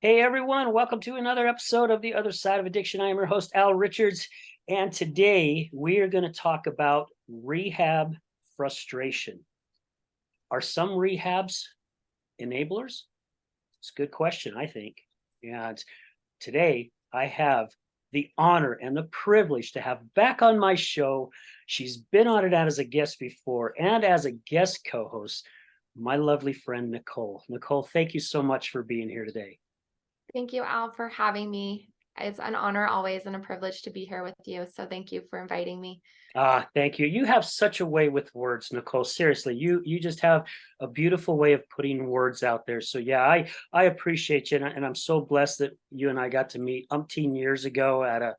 Hey everyone, welcome to another episode of The Other Side of Addiction. I am your host, Al Richards, and today we are going to talk about rehab frustration. Are some rehabs enablers? It's a good question, I think. And today I have the honor and the privilege to have back on my show. She's been on it as a guest before and as a guest co host, my lovely friend, Nicole. Nicole, thank you so much for being here today. Thank you, Al, for having me. It's an honor always and a privilege to be here with you. So thank you for inviting me. Thank you. You have such a way with words, Nicole. Seriously, you just have a beautiful way of putting words out there. So yeah, I appreciate you, and I'm so blessed that you and I got to meet umpteen years ago at a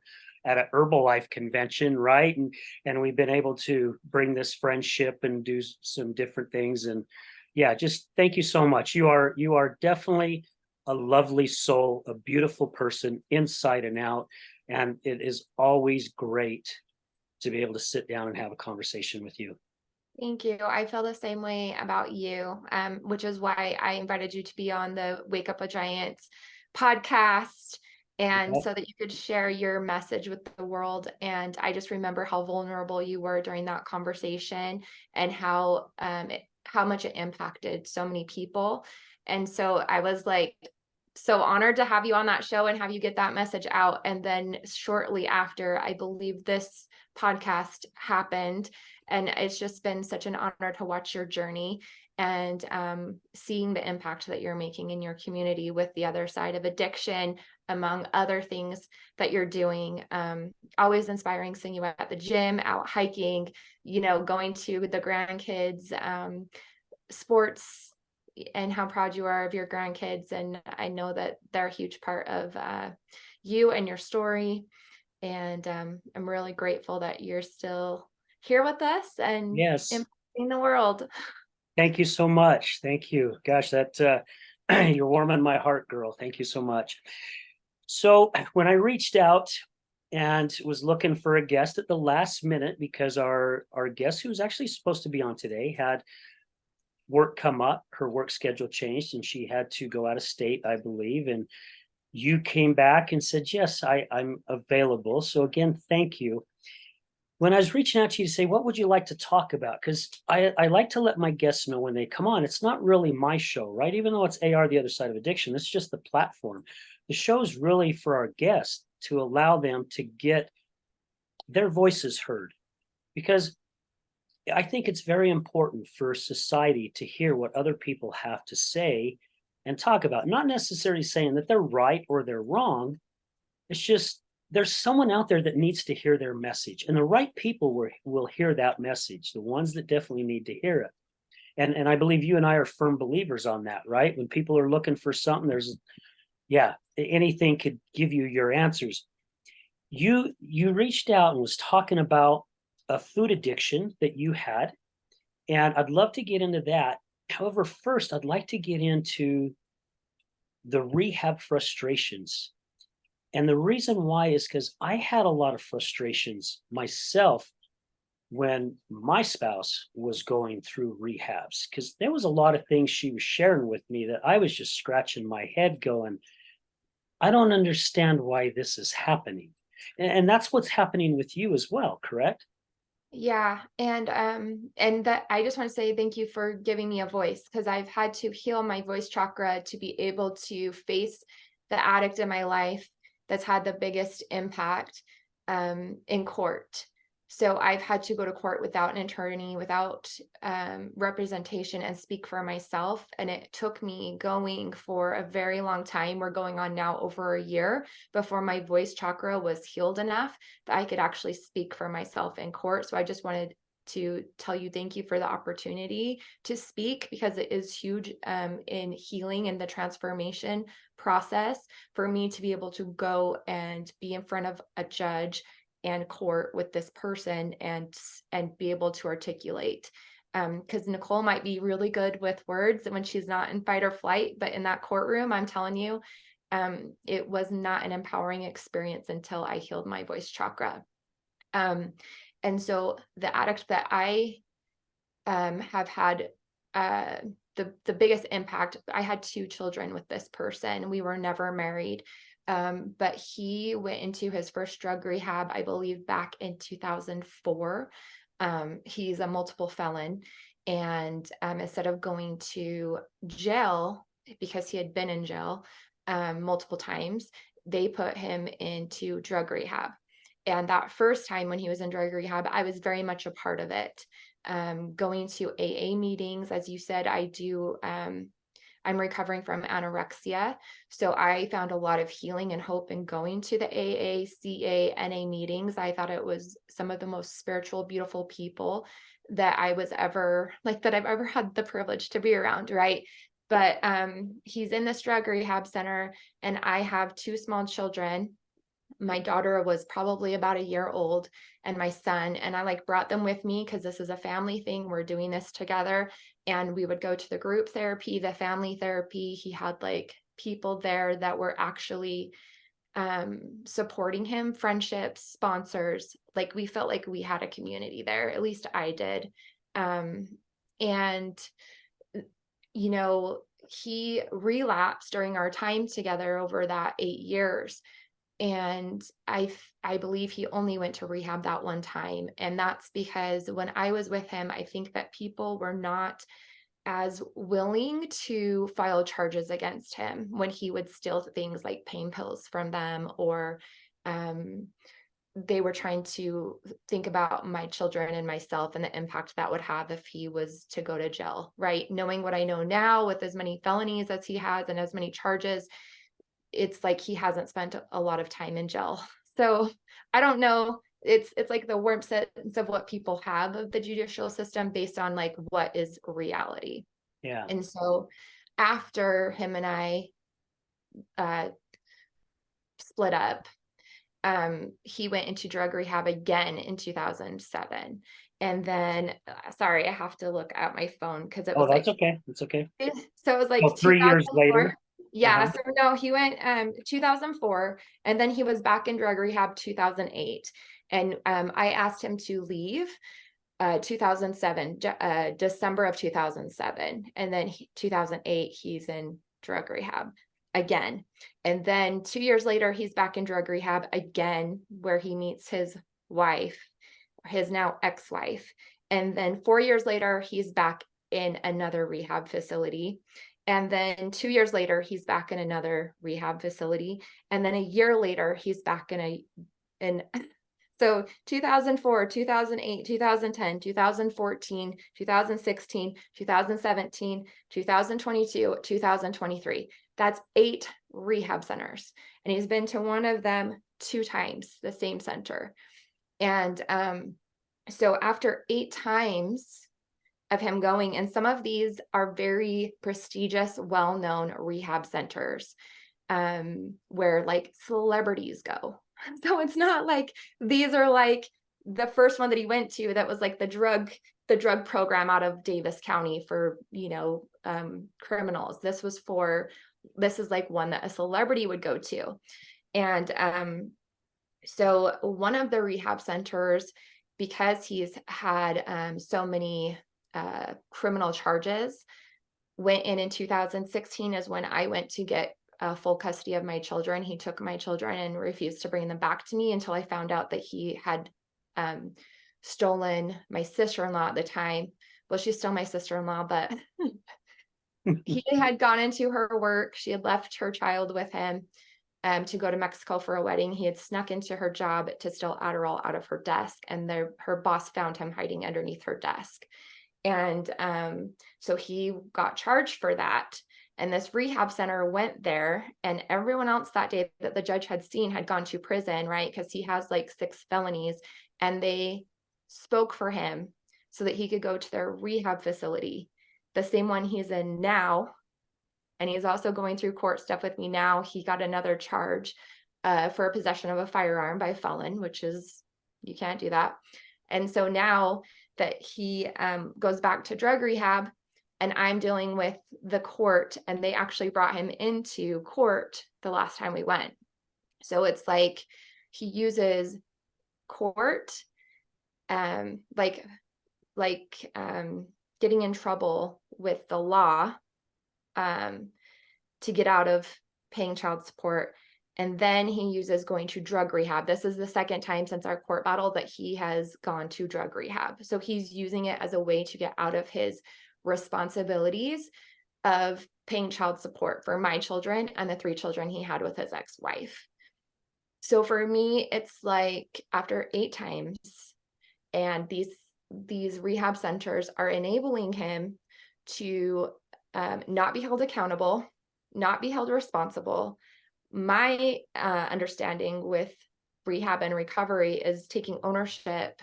Herbalife convention, right? And we've been able to bring this friendship and do some different things. And yeah, just thank you so much. You are definitely a lovely soul, a beautiful person inside and out, and it is always great to be able to sit down and have a conversation with you. Thank you. I feel the same way about you, which is why I invited you to be on the Wake Up a Giant podcast. And Yeah. so that you could share your message with the world. And I just remember how vulnerable you were during that conversation and how much it impacted so many people. And so I was like so honored to have you on that show and have you get that message out. And then shortly after, I believe this podcast happened, and it's just been such an honor to watch your journey and seeing the impact that you're making in your community with the other side of addiction, among other things that you're doing. Always inspiring seeing you at the gym, out hiking, going to the grandkids, sports, and how proud you are of your grandkids. And I know that they're a huge part of you and your story. And I'm really grateful that you're still here with us and Yes. impacting the world. Thank you so much. Thank you. Gosh, that you're warming my heart, girl. Thank you so much. So when I reached out and was looking for a guest at the last minute because our guest who was actually supposed to be on today had work come up, her work schedule changed, and she had to go out of state, I believe. And you came back and said, yes, I'm available. So again, thank you. When I was reaching out to you to say, what would you like to talk about? Because I like to let my guests know when they come on, it's not really my show, right? Even though it's AR, the other side of addiction, it's just the platform. The show is really for our guests to allow them to get their voices heard. Because I think it's very important for society to hear what other people have to say and talk about. Not necessarily saying that they're right or they're wrong, it's just there's someone out there that needs to hear their message, and the right people will hear that message. The ones that definitely need to hear it, and I believe you and I are firm believers on that, right? When people are looking for something, there's yeah, anything could give you your answers. You reached out and was talking about a food addiction that you had, and I'd love to get into that. However, first I'd like to get into the rehab frustrations. And the reason why is because I had a lot of frustrations myself when my spouse was going through rehabs, because there was a lot of things she was sharing with me that I was just scratching my head going, I don't understand why this is happening. And that's what's happening with you as well, correct? Yeah, and that I just want to say thank you for giving me a voice because I've had to heal my voice chakra to be able to face the addict in my life that's had the biggest impact in court. So I've had to go to court without an attorney, without representation, and speak for myself. And it took me going for a very long time. We're going on now over a year before my voice chakra was healed enough that I could actually speak for myself in court. So I just wanted to tell you thank you for the opportunity to speak because it is huge in healing and the transformation process for me to be able to go and be in front of a judge and court with this person and be able to articulate, because Nicole might be really good with words when she's not in fight or flight, but in that courtroom, I'm telling you, it was not an empowering experience until I healed my voice chakra. Um, and so the addict that I have had the biggest impact, I had 2 children with this person. We were never married. But he went into his first drug rehab, I believe, back in 2004. He's a multiple felon. And instead of going to jail, because he had been in jail multiple times, they put him into drug rehab. And that first time when he was in drug rehab, I was very much a part of it. Going to AA meetings, as you said, I do. I'm recovering from anorexia. So I found a lot of healing and hope in going to the AA, CA, NA meetings. I thought it was some of the most spiritual, beautiful people that I was ever like, that I've ever had the privilege to be around, right? But he's in this drug rehab center, and I have 2 small children. My daughter was probably about a year old, and my son, and I like brought them with me because this is a family thing. We're doing this together. And we would go to the group therapy, the family therapy. He had like people there that were actually supporting him, friendships, sponsors. Like we felt like we had a community there, at least I did. And you know, he relapsed during our time together over that 8 years. And I believe he only went to rehab that one time. And that's because when I was with him, I think that people were not as willing to file charges against him when he would steal things like pain pills from them, or they were trying to think about my children and myself and the impact that would have if he was to go to jail, right? Knowing what I know now, with as many felonies as he has and as many charges, it's like he hasn't spent a lot of time in jail. So I don't know. It's like the warm sense of what people have of the judicial system based on like what is reality. Yeah. And so after him and I split up, he went into drug rehab again in 2007. And then, sorry, I have to look at my phone because it Oh, was that's like, okay. It's okay. so it was like Well, 3 years 2004. later. Yeah, Uh-huh. so no, he went 2004, and then he was back in drug rehab 2008. And I asked him to leave 2007, December of 2007. And then 2008, he's in drug rehab again. And then 2 years later, he's back in drug rehab again, where he meets his wife, his now ex-wife. And then 4 years later, he's back in another rehab facility. And then 2 years later, he's back in another rehab facility. And then a year later, he's back in so 2004, 2008, 2010, 2014, 2016, 2017, 2022, 2023. That's 8 rehab centers. And he's been to one of them 2 times, the same center. And so after 8 times of him going, and some of these are very prestigious, well-known rehab centers, where like celebrities go. So it's not like these are like the first one that he went to that was like the drug program out of Davis County for, criminals. This is like one that a celebrity would go to. And so one of the rehab centers, because he's had so many criminal charges, went in 2016 is when I went to get full custody of my children. He took my children and refused to bring them back to me until I found out that he had stolen my sister-in-law at the time. Well, she's still my sister-in-law, but he had gone into her work. She had left her child with him to go to Mexico for a wedding. He had snuck into her job to steal Adderall out of her desk, and her boss found him hiding underneath her desk. And so he got charged for that. And this rehab center went there, and everyone else that day that the judge had seen had gone to prison, right? Because he has like 6 felonies, and they spoke for him so that he could go to their rehab facility, the same one he's in now. And he's also going through court stuff with me now. He got another charge for possession of a firearm by a felon, which is, you can't do that. And so now that he goes back to drug rehab, and I'm dealing with the court, and they actually brought him into court the last time we went. So it's like he uses court like getting in trouble with the law to get out of paying child support. And then he uses going to drug rehab. This is the second time since our court battle that he has gone to drug rehab. So he's using it as a way to get out of his responsibilities of paying child support for my children and the 3 children he had with his ex-wife. So for me, it's like after 8 times, and these rehab centers are enabling him to not be held accountable, not be held responsible. My understanding with rehab and recovery is taking ownership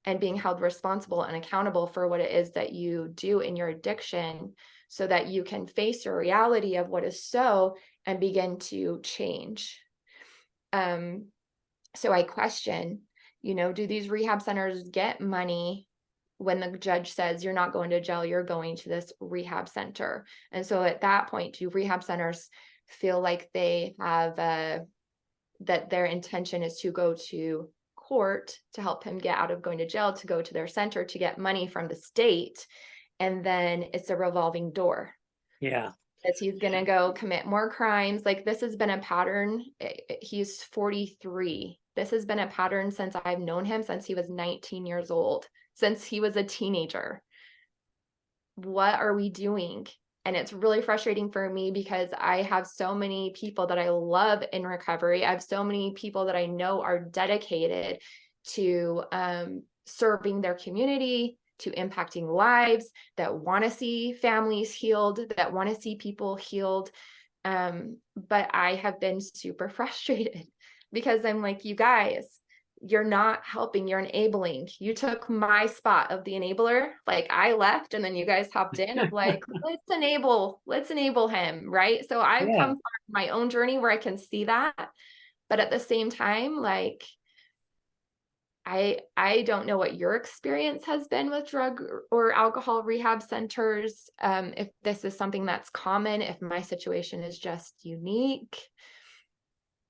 and being held responsible and accountable for what it is that you do in your addiction, so that you can face your reality of what is so and begin to change. So I question, do these rehab centers get money when the judge says you're not going to jail, you're going to this rehab center? And so at that point, do rehab centers feel like they have that their intention is to go to court to help him get out of going to jail, to go to their center to get money from the state, and then it's a revolving door? Yeah. As he's going to go commit more crimes. Like, this has been a pattern. He's 43. This has been a pattern since I've known him, since he was 19 years old, since he was a teenager. What are we doing? And it's really frustrating for me because I have so many people that I love in recovery. I have so many people that I know are dedicated to serving their community, to impacting lives, that want to see families healed, that want to see people healed. But I have been super frustrated because I'm like, you guys, you're not helping, you're enabling. You took my spot of the enabler. Like, I left and then you guys hopped in of like, let's enable him. Right. So I've Yeah. come from my own journey where I can see that. But at the same time, like, I don't know what your experience has been with drug or alcohol rehab centers. If this is something that's common, if my situation is just unique.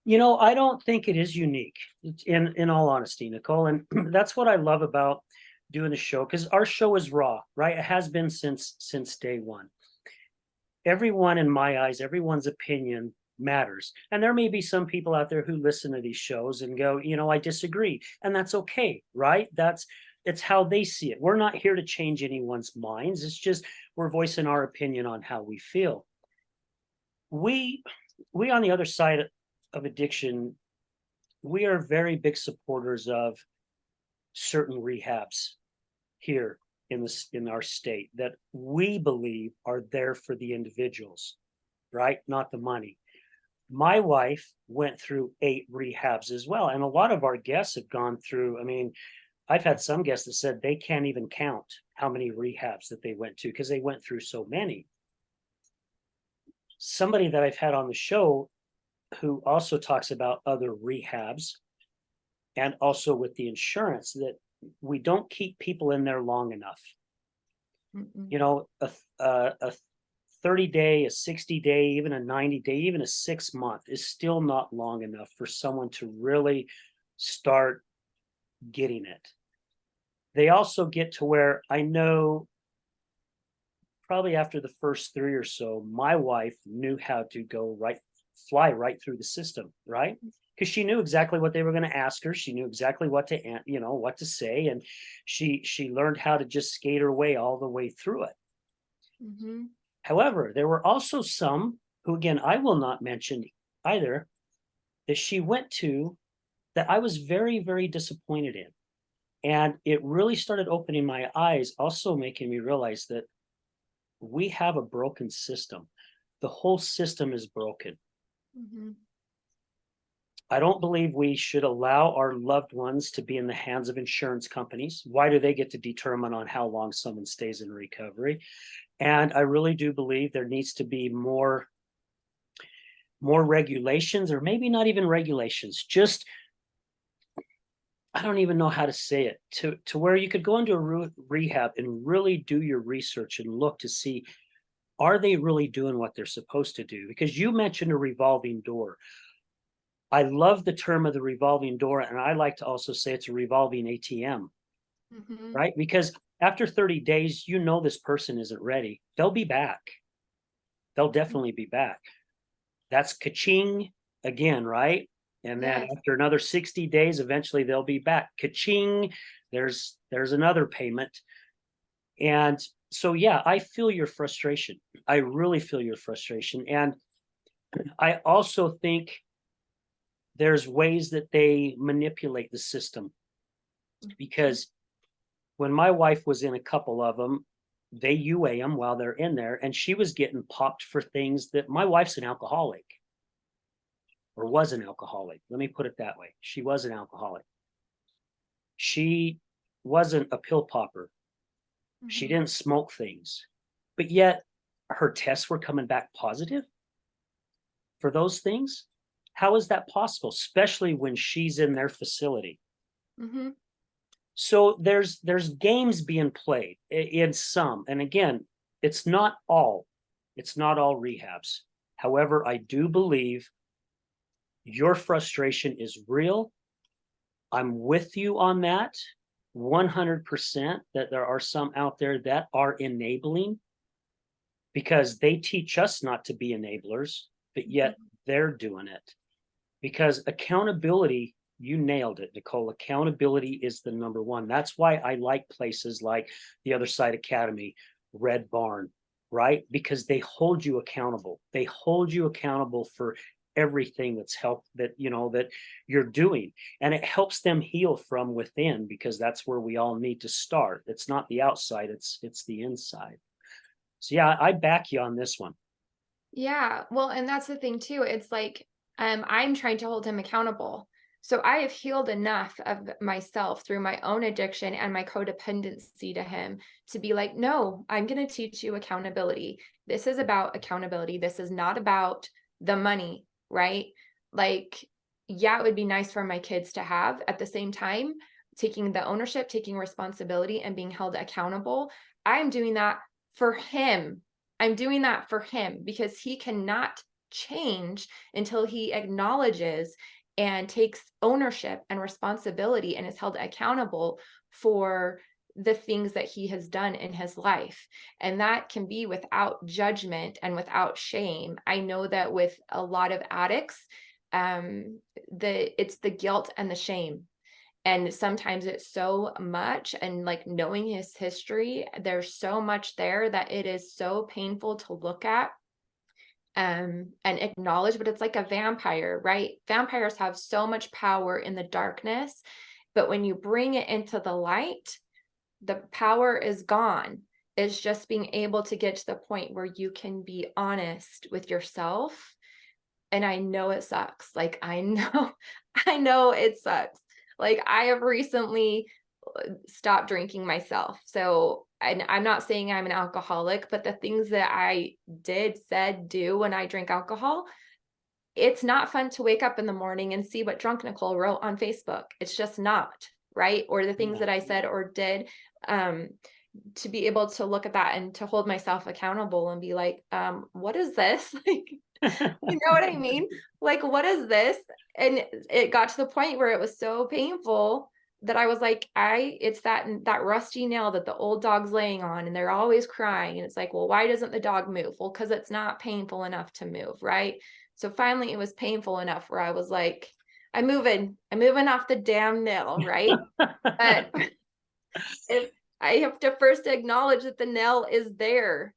I don't think it is unique, in all honesty, Nicole. And that's what I love about doing the show, because our show is raw, right? It has been since day one. Everyone, in my eyes, everyone's opinion matters. And there may be some people out there who listen to these shows and go, I disagree. And that's okay, right? It's how they see it. We're not here to change anyone's minds. It's just we're voicing our opinion on how we feel. We on the other side of addiction, we are very big supporters of certain rehabs here in our state that we believe are there for the individuals, right? Not the money. My wife went through 8 rehabs as well. And a lot of our guests have gone through, I've had some guests that said they can't even count how many rehabs that they went to because they went through so many. Somebody that I've had on the show who also talks about other rehabs, and also with the insurance, that we don't keep people in there long enough. A 30-day, a 60-day, even a 90-day, even a 6-month is still not long enough for someone to really start getting it. They also get to where I know probably after the first 3 or so, my wife knew how to fly right through the system, right? Because she knew exactly what they were going to ask her. She knew exactly what to say, and she learned how to just skate her way all the way through it. Mm-hmm. However, there were also some who, again, I will not mention either, that she went to that I was very, very disappointed in. And it really started opening my eyes, also making me realize that we have a broken system. The whole system is broken. Mm-hmm. I don't believe we should allow our loved ones to be in the hands of insurance companies. Why do they get to determine on how long someone stays in recovery? And I really do believe there needs to be more regulations, or maybe not even regulations, just, I don't even know how to say it, to where you could go into a rehab and really do your research and look to see, are they really doing what they're supposed to do? Because you mentioned a revolving door. I love the term of the revolving door, and I like to also say it's a revolving ATM, Mm-hmm. right? Because After 30 days, you know this person isn't ready. They'll be back. They'll definitely be back. That's ka-ching again, right? And then Yes. after another 60 days, eventually they'll be back. Ka-ching, there's another payment. And so yeah, I feel your frustration. I really feel your frustration. And I also think there's ways that they manipulate the system, because when my wife was in a couple of them, they UA them while they're in there, and she was getting popped for things that my wife's an alcoholic, or was an alcoholic. Let me put it that way. She was an alcoholic. She wasn't a pill popper. She Mhm. didn't smoke things, but yet her tests were coming back positive for those things. How is that possible, especially when she's in their facility? Mhm. So there's games being played in some, and again, it's not all, it's not all rehabs. However, I do believe your frustration is real. I'm with you on that 100%, that there are some out there that are enabling, because they teach us not to be enablers, but yet Mhm. they're doing it. Because accountability, you nailed it, Nicole. Accountability is the number one. That's why I like places like the Other Side Academy, Red Barn, right? Because they hold you accountable. They hold you accountable for everything that's help that that you're doing, and it helps them heal from within, because that's where we all need to start. It's not the outside, it's the inside. So yeah, I back you on this one. Yeah, well, and that's the thing too. It's like, I'm trying to hold him accountable. So I have healed enough of myself through my own addiction and my codependency to him to be like, no, I'm going to teach you accountability. This is about accountability. This is not about the money, right? Like, yeah, it would be nice for my kids to have at the same time, taking the ownership, taking responsibility, and being held accountable. I'm doing that for him. I'm doing that for him because he cannot change until he acknowledges and takes ownership and responsibility and is held accountable for the things that he has done in his life. And that can be without judgment and without shame. I know that with a lot of addicts, it's the guilt and the shame, and sometimes it's so much, and like knowing his history, there's so much there that it is so painful to look at and acknowledge, but it's like a vampire, right? Vampires have so much power in the darkness, but when you bring it into the light, the power is gone. It's just being able to get to the point where you can be honest with yourself. And I know it sucks. Like, I know, I know it sucks. Like, I have recently stopped drinking myself. So, and I'm not saying I'm an alcoholic, but the things that I did, said, do when I drink alcohol, it's not fun to wake up in the morning and see what drunk Nicole wrote on Facebook. It's just not, right? Or the things Yeah. that I said or did. Um, to be able to look at that and to hold myself accountable and be like, what is this? Like, you know what I mean? Like, what is this? And it got to the point where it was so painful that I was like, it's that rusty nail that the old dog's laying on, and they're always crying. And it's like, well, why doesn't the dog move? Well, because it's not painful enough to move, right? So finally it was painful enough where I was like, I'm moving off the damn nail, right? But if I have to first acknowledge that the nail is there,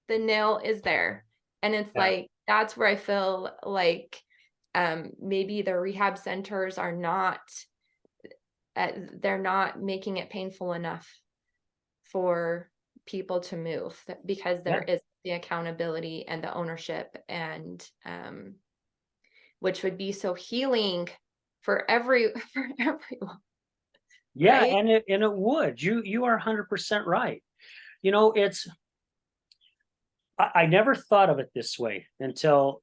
the nail is there. And it's Yeah. like, that's where I feel like maybe the rehab centers are not, they're not making it painful enough for people to move because there Yeah. is the accountability and the ownership, and which would be so healing for for everyone, Yeah, right? and it would. You are 100% right. It's I never thought of it this way until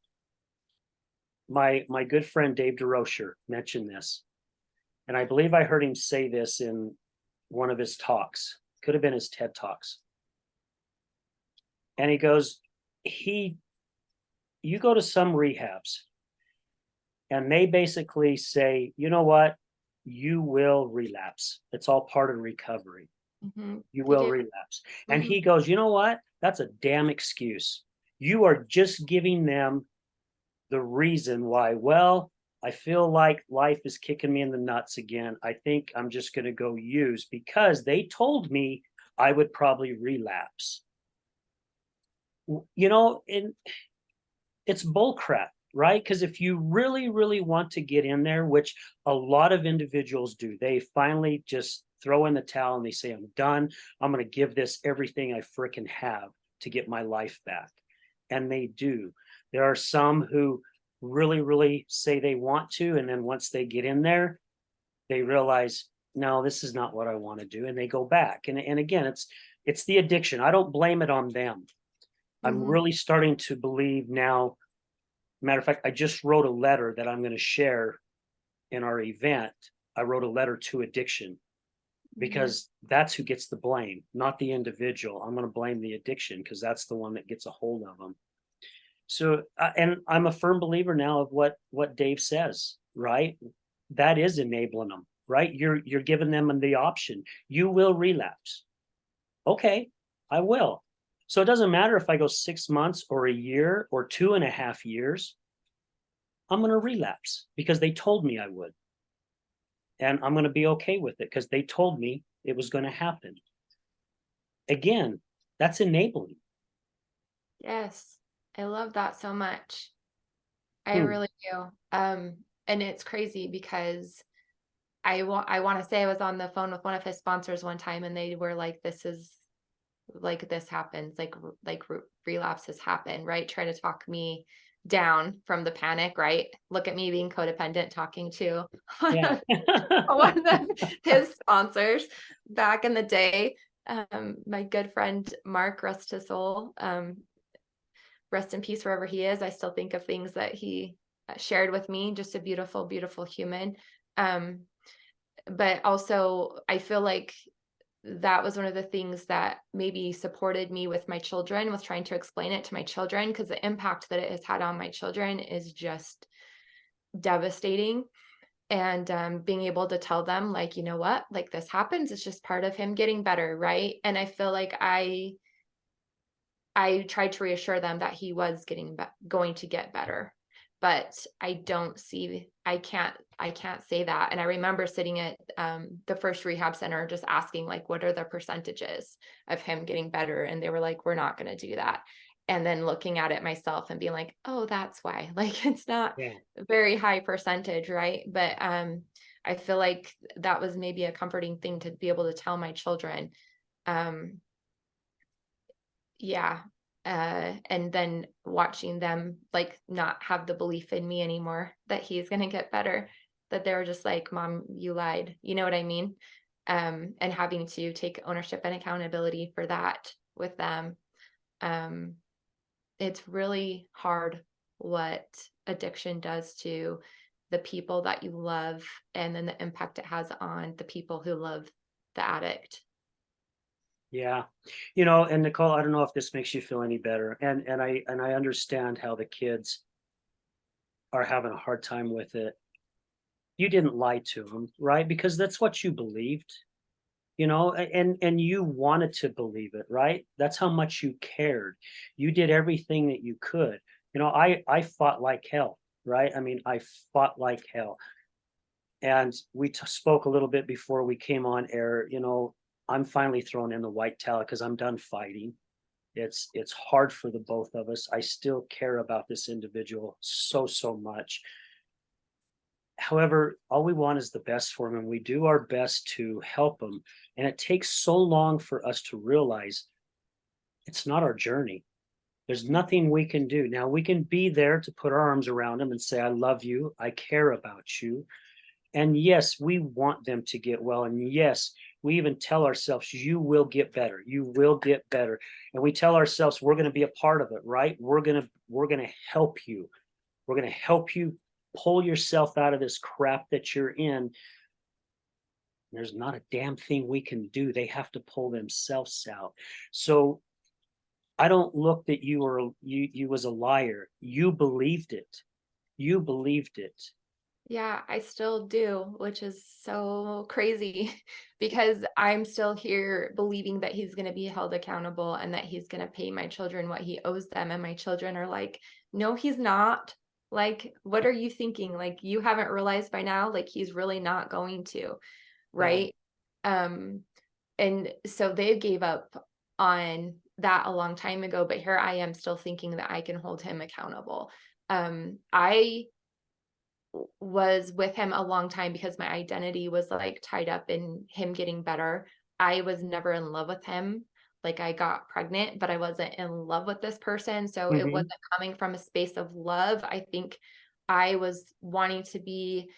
my good friend Dave DeRocher mentioned this. And I believe I heard him say this in one of his talks. Could have been his TED Talks. And he goes, he you go to some rehabs and they basically say, you know what? You will relapse. It's all part of recovery. You He will gave. relapse. And Mhm. he goes, you know what? That's a damn excuse. You are just giving them the reason why, well, I feel like life is kicking me in the nuts again. I think I'm just going to go use because they told me I would probably relapse. And it's bull crap, right? Because if you really, really want to get in there, which a lot of individuals do, they finally just throw in the towel and they say, I'm done. I'm going to give this everything I freaking have to get my life back. And they do. There are some who really, really say they want to. And then once they get in there, they realize, no, this is not what I want to do. And they go back. And again, it's the addiction. I don't blame it on them. I'm Mhm. really starting to believe now. Matter of fact, I just wrote a letter that I'm going to share in our event. I wrote a letter to addiction Mhm. because that's who gets the blame, not the individual. I'm going to blame the addiction because that's the one that gets a hold of them. So, and I'm a firm believer now of what Dave says. Right, that is enabling them. Right, you're giving them the option. You will relapse. Okay, I will. So it doesn't matter if I go 6 months or a year or 2.5 years. I'm going to relapse because they told me I would. And I'm going to be okay with it because they told me it was going to happen. Again, that's enabling. Yes. I love that so much. I Hmm. really do. And it's crazy because I want to say I was on the phone with one of his sponsors one time and they were like, this is like this happens, relapses happen, right? Try to talk me down from the panic, right? Look at me being codependent talking to Yeah. one of his sponsors back in the day. My good friend Mark, rest his soul, rest in peace wherever he is. I still think of things that he shared with me. Just a beautiful, beautiful human. Um, but also, I feel like that was one of the things that maybe supported me with my children, with trying to explain it to my children, because the impact that it has had on my children is just devastating. And being able to tell them, like, you know what, like this happens, it's just part of him getting better, right? And I feel like I tried to reassure them that he was going to get better. But I can't say that. And I remember sitting at the first rehab center just asking, like, what are the percentages of him getting better? And they were like, we're not going to do that. And then looking at it myself and being like, oh, that's why. Like, it's not Yeah. a very high percentage, right? But I feel like that was maybe a comforting thing to be able to tell my children. Um, yeah. And then watching them like not have the belief in me anymore that he's gonna get better, that they were just like, Mom, you lied. You know what I mean? And having to take ownership and accountability for that with them. Um, it's really hard what addiction does to the people that you love and then the impact it has on the people who love the addict. Yeah. And Nicole, I don't know if this makes you feel any better. And I understand how the kids are having a hard time with it. You didn't lie to them, right? Because that's what you believed. And you wanted to believe it, right? That's how much you cared. You did everything that you could. I fought like hell, right? I mean, I fought like hell. And we spoke a little bit before we came on air. I'm finally thrown in the white towel because I'm done fighting. It's hard for the both of us. I still care about this individual so, so much. However, all we want is the best for him, and we do our best to help him. And it takes so long for us to realize it's not our journey. There's nothing we can do. Now, we can be there to put our arms around him and say, I love you. I care about you. And yes, we want them to get well. And yes, we even tell ourselves, you will get better. You will get better. And we tell ourselves we're going to be a part of it, right? We're going to help you. We're going to help you pull yourself out of this crap that you're in. There's not a damn thing we can do. They have to pull themselves out. So I don't look that you was a liar. You believed it. You believed it. Yeah, I still do, which is so crazy because I'm still here believing that he's going to be held accountable and that he's going to pay my children what he owes them. And my children are like, no, he's not. Like, what are you thinking? Like, you haven't realized by now, like, he's really not going to, Yeah. right? Um, and so they gave up on that a long time ago, but here I am still thinking that I can hold him accountable. I was with him a long time because my identity was like tied up in him getting better. I was never in love with him. Like I got pregnant, but I wasn't in love with this person. So it Hmm. wasn't coming from a space of love. I think I was wanting to be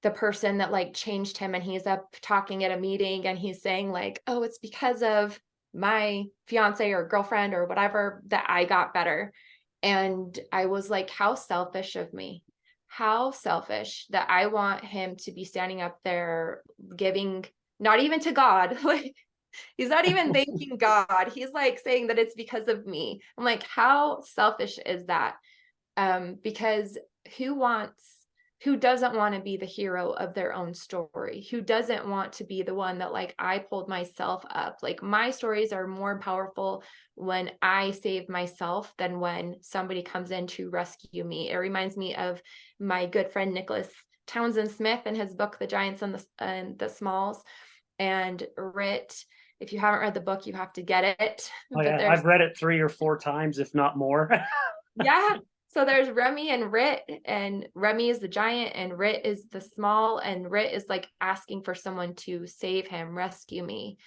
the person that like changed him, and he's up talking at a meeting and he's saying like, "Oh, it's because of my fiance or girlfriend or whatever that I got better." And I was like, how selfish of me. How selfish that I want him to be standing up there giving, not even to God. Like he's not even thanking God. He's like saying that it's because of me. I'm like, how selfish is that? Because who wants who doesn't want to be the hero of their own story? Who doesn't want to be the one that like I pulled myself up? Like my stories are more powerful when I save myself than when somebody comes in to rescue me. It reminds me of my good friend Nicholas Townsend Smith and his book The Giants and the Smalls. And Rit, if you haven't read the book, you have to get it. Oh But yeah, there's I've read it 3 or 4 times, if not more. yeah. So there's Remy and Rit, and Remy is the giant, and Rit is the small, and Rit is like asking for someone to save him, rescue me,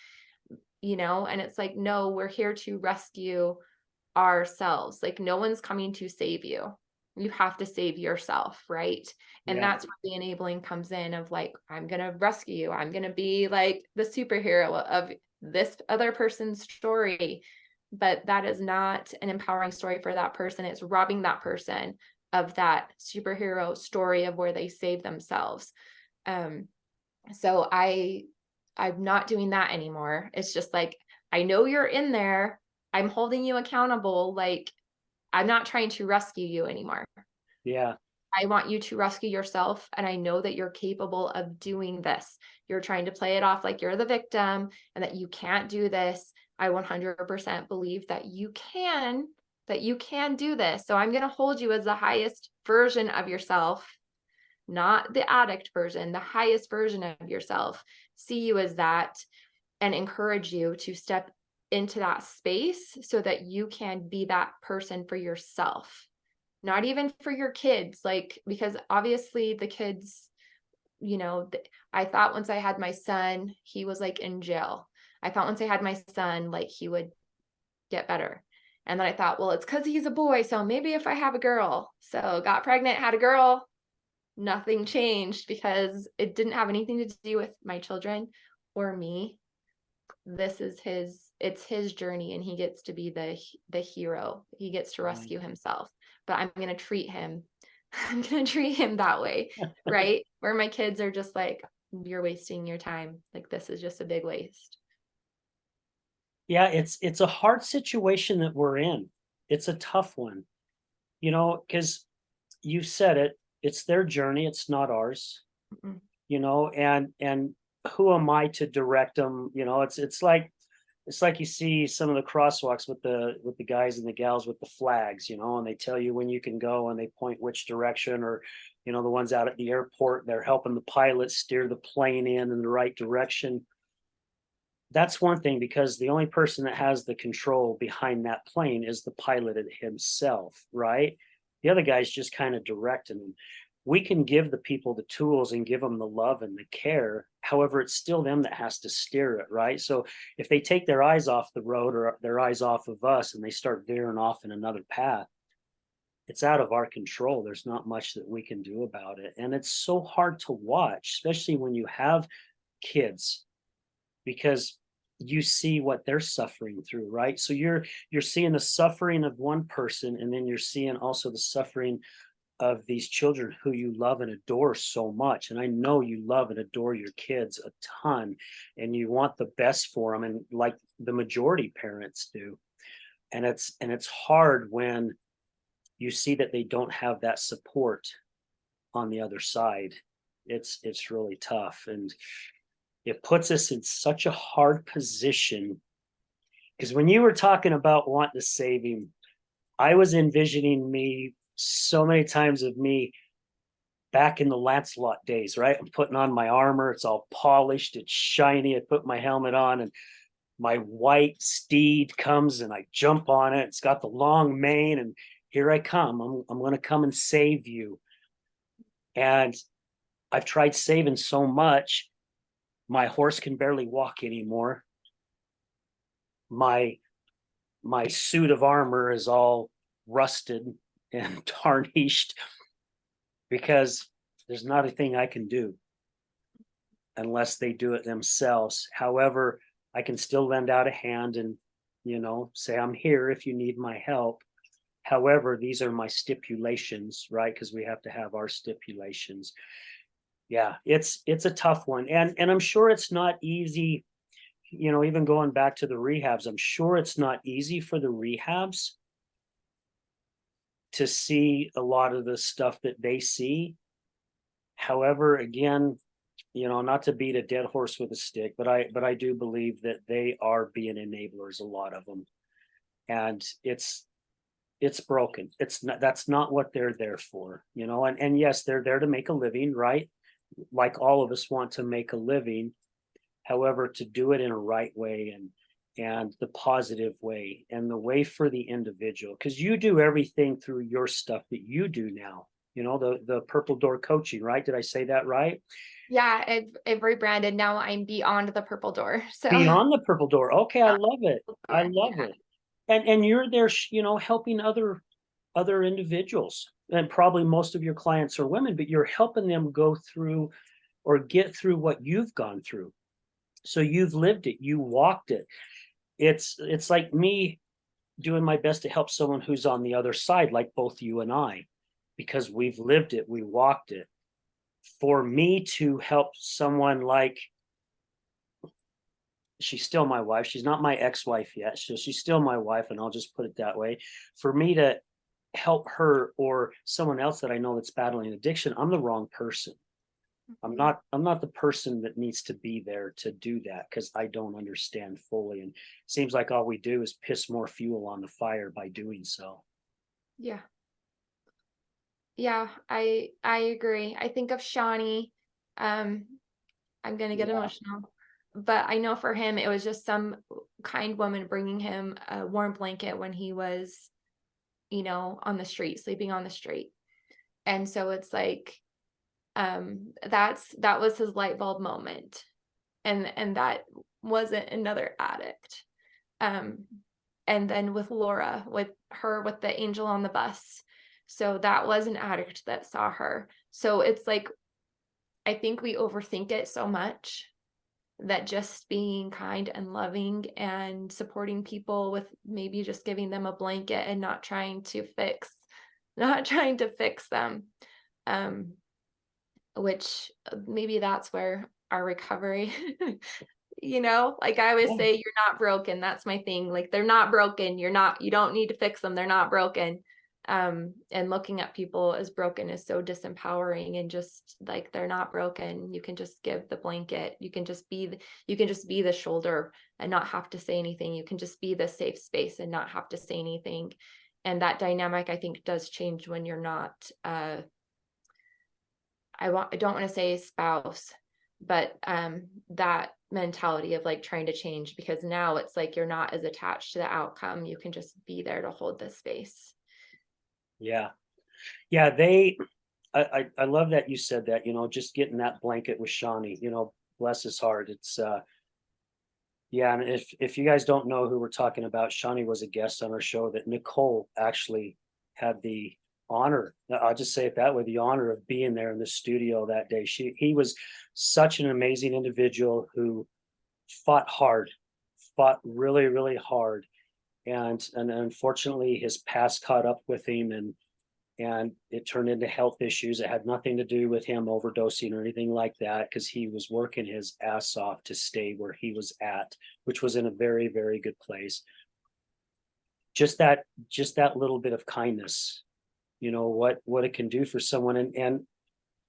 and it's like, no, we're here to rescue ourselves. Like, no one's coming to save you. You have to save yourself, right? And Yeah. that's where the enabling comes in of like, I'm going to rescue you. I'm going to be like the superhero of this other person's story. But that is not an empowering story for that person. It's robbing that person of that superhero story of where they save themselves. Um, so I'm not doing that anymore. It's just like, I know you're in there. I'm holding you accountable. Like, I'm not trying to rescue you anymore. Yeah. I want you to rescue yourself. And I know that you're capable of doing this. You're trying to play it off like you're the victim and that you can't do this. I 100% believe that you can do this. So I'm going to hold you as the highest version of yourself, not the addict version, the highest version of yourself. See you as that and encourage you to step into that space so that you can be that person for yourself, not even for your kids. Like, because obviously the kids, I thought once I had my son, he was like in jail. I thought once I had my son, like he would get better. And then I thought, well, it's because he's a boy. So maybe if I have a girl. So got pregnant, had a girl, nothing changed because it didn't have anything to do with my children or me. This is it's his journey, and he gets to be the hero. He gets to rescue himself, but I'm going to treat him I'm going to treat him that way, right? Where my kids are just like, you're wasting your time, like this is just a big waste. Yeah, it's a hard situation that we're in. It's a tough one, because you said it, it's their journey, it's not ours, Mm-mm. and who am I to direct them? It's like you see some of the crosswalks with the guys and the gals with the flags, and they tell you when you can go and they point which direction, or the ones out at the airport, they're helping the pilot steer the plane in the right direction. That's one thing, because the only person that has the control behind that plane is the pilot himself, right? The other guy's just kind of directing them. We can give the people the tools and give them the love and the care. However, it's still them that has to steer it, right? So if they take their eyes off the road or their eyes off of us and they start veering off in another path, it's out of our control. There's not much that we can do about it. And it's so hard to watch, especially when you have kids, because you see what they're suffering through, right? So you're seeing the suffering of one person, and then you're seeing also the suffering of these children who you love and adore so much. And I know you love and adore your kids a ton, and you want the best for them, and like the majority parents do. And it's hard when you see that they don't have that support, on the other side. It's really tough, and it puts us in such a hard position. Because when you were talking about wanting to save him, I was envisioning me so many times of me back in the Lancelot days, right? I'm putting on my armor, it's all polished, it's shiny. I put my helmet on, and my white steed comes and I jump on it. It's got the long mane, and here I come. I'm going to come and save you. And I've tried saving so much. My horse can barely walk anymore. My my suit of armor is all rusted and tarnished because there's not a thing I can do unless they do it themselves. However, I can still lend out a hand and, say I'm here if you need my help. However, these are my stipulations, right? Because we have to have our stipulations. Yeah, it's a tough one. And I'm sure it's not easy, even going back to the rehabs, I'm sure it's not easy for the rehabs to see a lot of the stuff that they see. However, again, not to beat a dead horse with a stick, but I do believe that they are being enablers, a lot of them. And it's broken. It's not, that's not what they're there for, and yes, they're there to make a living, right? Like all of us want to make a living. However, to do it in a right way, and the positive way, and the way for the individual, because you do everything through your stuff that you do now, the Purple Door coaching, right? Did I say that right? Yeah, I've rebranded. Now I'm beyond the purple door. So Beyond the Purple Door. Okay, I beyond love it. the I door. love Yeah. it. And you're there, helping other individuals. And probably most of your clients are women, but you're helping them go through or get through what you've gone through. So you've lived it, you walked it. It's like me doing my best to help someone who's on the other side, like both you and I, because we've lived it, we walked it. For me to help someone like, she's still my wife. She's not my ex-wife yet. So she's still my wife, and I'll just put it that way. For me to help her or someone else that I know that's battling addiction, I'm the wrong person. I'm not the person that needs to be there to do that, because I don't understand fully. And it seems like all we do is piss more fuel on the fire by doing so. Yeah. Yeah, I agree. I think of Shawnee. Um, I'm gonna get Yeah. emotional, but I know for him it was just some kind woman bringing him a warm blanket when he was, on the street, sleeping on the street. And so it's like, that was his light bulb moment, and that wasn't another addict. Um, and then with Laura, with the angel on the bus. So that was an addict that saw her. So it's like, I think we overthink it so much that just being kind and loving and supporting people with maybe just giving them a blanket and not trying to fix them. Um, which maybe that's where our recovery like I always Yeah. say, you're not broken. That's my thing. Like, they're not broken. You don't need to fix them. They're not broken. And looking at people as broken is so disempowering, and just like, they're not broken. You can just give the blanket. You can just be the shoulder and not have to say anything. You can just be the safe space and not have to say anything. And that dynamic, I think, does change when you're not I don't want to say spouse, but that mentality of like trying to change, because now it's like you're not as attached to the outcome. You can just be there to hold the space. Yeah. Yeah. I love that you said that, just getting that blanket with Shawnee, bless his heart. Yeah. And if you guys don't know who we're talking about, Shawnee was a guest on our show that Nicole actually had the honor. I'll just say it that way, the honor of being there in the studio that day. He was such an amazing individual who fought hard, fought really, really hard. And unfortunately his past caught up with him, and it turned into health issues. It had nothing to do with him overdosing or anything like that, because he was working his ass off to stay where he was at, which was in a very, very good place. Just that little bit of kindness, what it can do for someone. And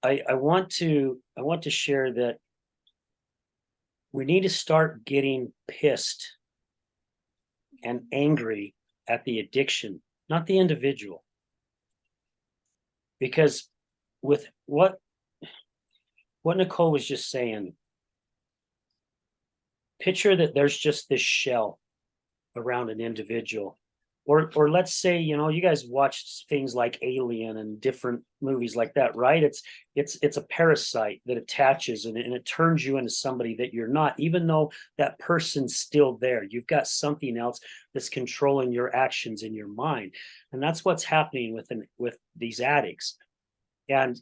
I want to share that we need to start getting pissed and angry at the addiction, not the individual. Because with what Nicole was just saying, picture that there's just this shell around an individual. Or let's say, you guys watched things like Alien and different movies like that, right? It's a parasite that attaches and it turns you into somebody that you're not, even though that person's still there. You've got something else that's controlling your actions in your mind. And that's what's happening with these addicts. And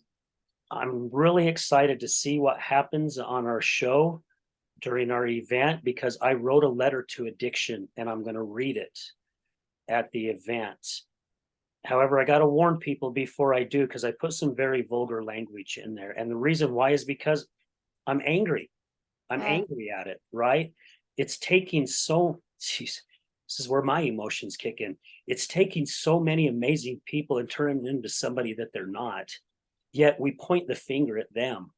I'm really excited to see what happens on our show during our event because I wrote a letter to addiction and I'm going to read it at the event. However, I got to warn people before I do because I put some very vulgar language in there. And the reason why is because I'm angry. I'm Yeah. angry at it, right? It's taking so, geez, this is where my emotions kick in. It's taking so many amazing people and turning them into somebody that they're not. Yet we point the finger at them.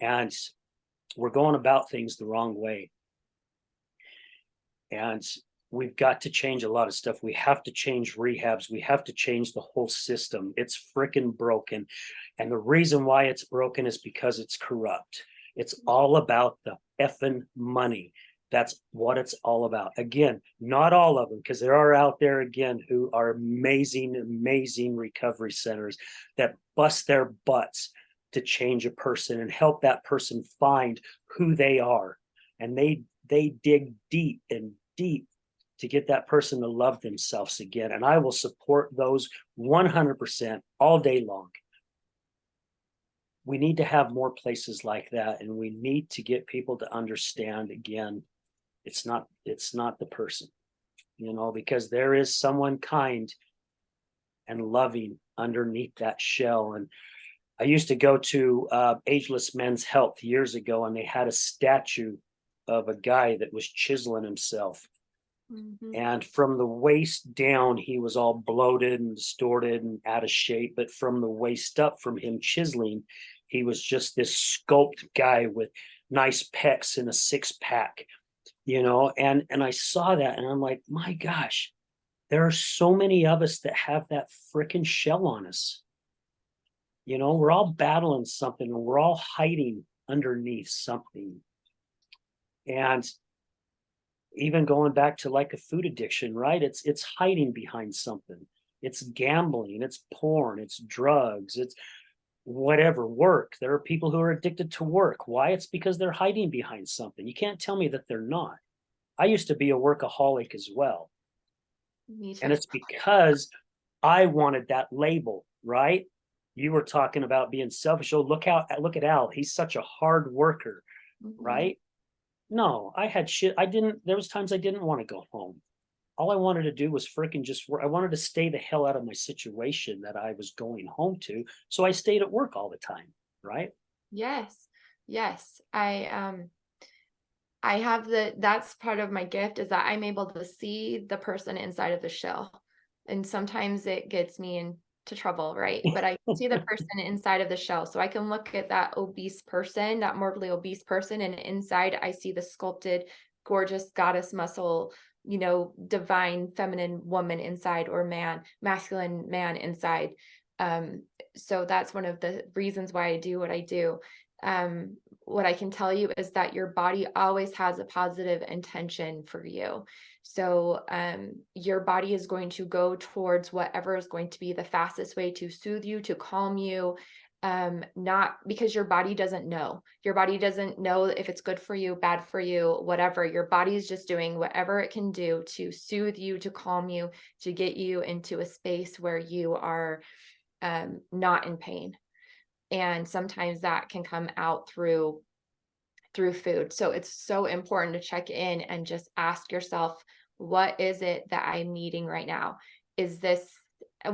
And we're going about things the wrong way. And we've got to change a lot of stuff. We have to change rehabs. We have to change the whole system. It's freaking broken. And the reason why it's broken is because it's corrupt. It's all about the effing money. That's what it's all about. Again, not all of them, because there are out there again who are amazing, amazing recovery centers that bust their butts to change a person and help that person find who they are. And they dig deep and deep to get that person to love themselves again. And I will support those 100% all day long. We need to have more places like that. And we need to get people to understand again, it's not the person, because there is someone kind and loving underneath that shell. And I used to go to Ageless Men's Health years ago, and they had a statue of a guy that was chiseling himself. Mhm. And from the waist down, he was all bloated and distorted and out of shape. But from the waist up, from him chiseling, he was just this sculpted guy with nice pecs and a six pack, and I saw that and I'm like, my gosh, there are so many of us that have that freaking shell on us. We're all battling something and we're all hiding underneath something. And even going back to like a food addiction, right? It's hiding behind something. It's gambling, it's porn, it's drugs, it's whatever, work. There are people who are addicted to work. Why? It's because they're hiding behind something. You can't tell me that they're not. I used to be a workaholic as well. Me too. And it's because I wanted that label, right? You were talking about being selfish. Oh, look at Al. He's such a hard worker, Mhm. right? No, I had shit. There was times I didn't want to go home. All I wanted to do was freaking just work. I wanted to stay the hell out of my situation that I was going home to. So I stayed at work all the time, right? Yes. Yes. I have that's part of my gift is that I'm able to see the person inside of the shell. And sometimes it gets me into trouble, right? But I see the person inside of the shell. So I can look at that obese person, that morbidly obese person, and inside I see the sculpted, gorgeous goddess muscle, divine feminine woman inside or man, masculine man inside. Um, so that's one of the reasons why I do what I do. What I can tell you is that your body always has a positive intention for you. So your body is going to go towards whatever is going to be the fastest way to soothe you, to calm you. Not because your body doesn't know. Your body doesn't know if it's good for you, bad for you, whatever. Your body is just doing whatever it can do to soothe you, to calm you, to get you into a space where you are not in pain, and sometimes that can come out through food. So it's so important to check in and just ask yourself, what is it that I'm needing right now? Is this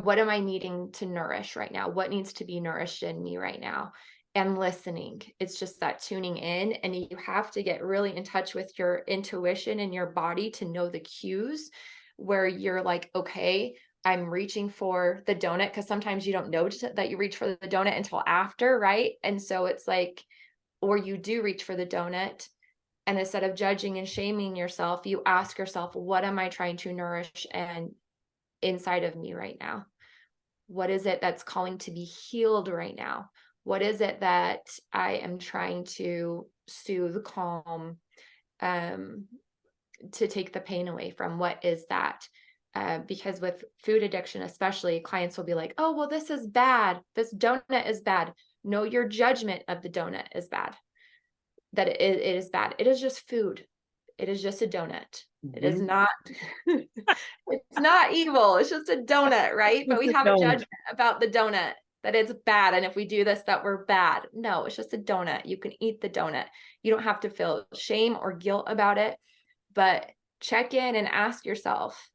what am I needing to nourish right now? What needs to be nourished in me right now? And listening. It's just that tuning in, and you have to get really in touch with your intuition and your body to know the cues where you're like, okay, I'm reaching for the donut, because sometimes you don't know that you reach for the donut until after, right? And so it's like, or you do reach for the donut, and instead of judging and shaming yourself, you ask yourself, what am I trying to nourish and inside of me right now? What is it that's calling to be healed right now? What is it that I am trying to soothe, calm, um, to take the pain away from? What is that? Because with food addiction, especially, clients will be like, oh, well, this is bad. This donut is bad. No, your judgment of the donut is bad. That it is bad. It is just food. It is just a donut. It is Mhm. not, it's not evil. It's just a donut, right? But Just we a have a donut. judgment about the donut, that it's bad. And if we do this, that we're bad. No, it's just a donut. You can eat the donut. You don't have to feel shame or guilt about it, but check in and ask yourself,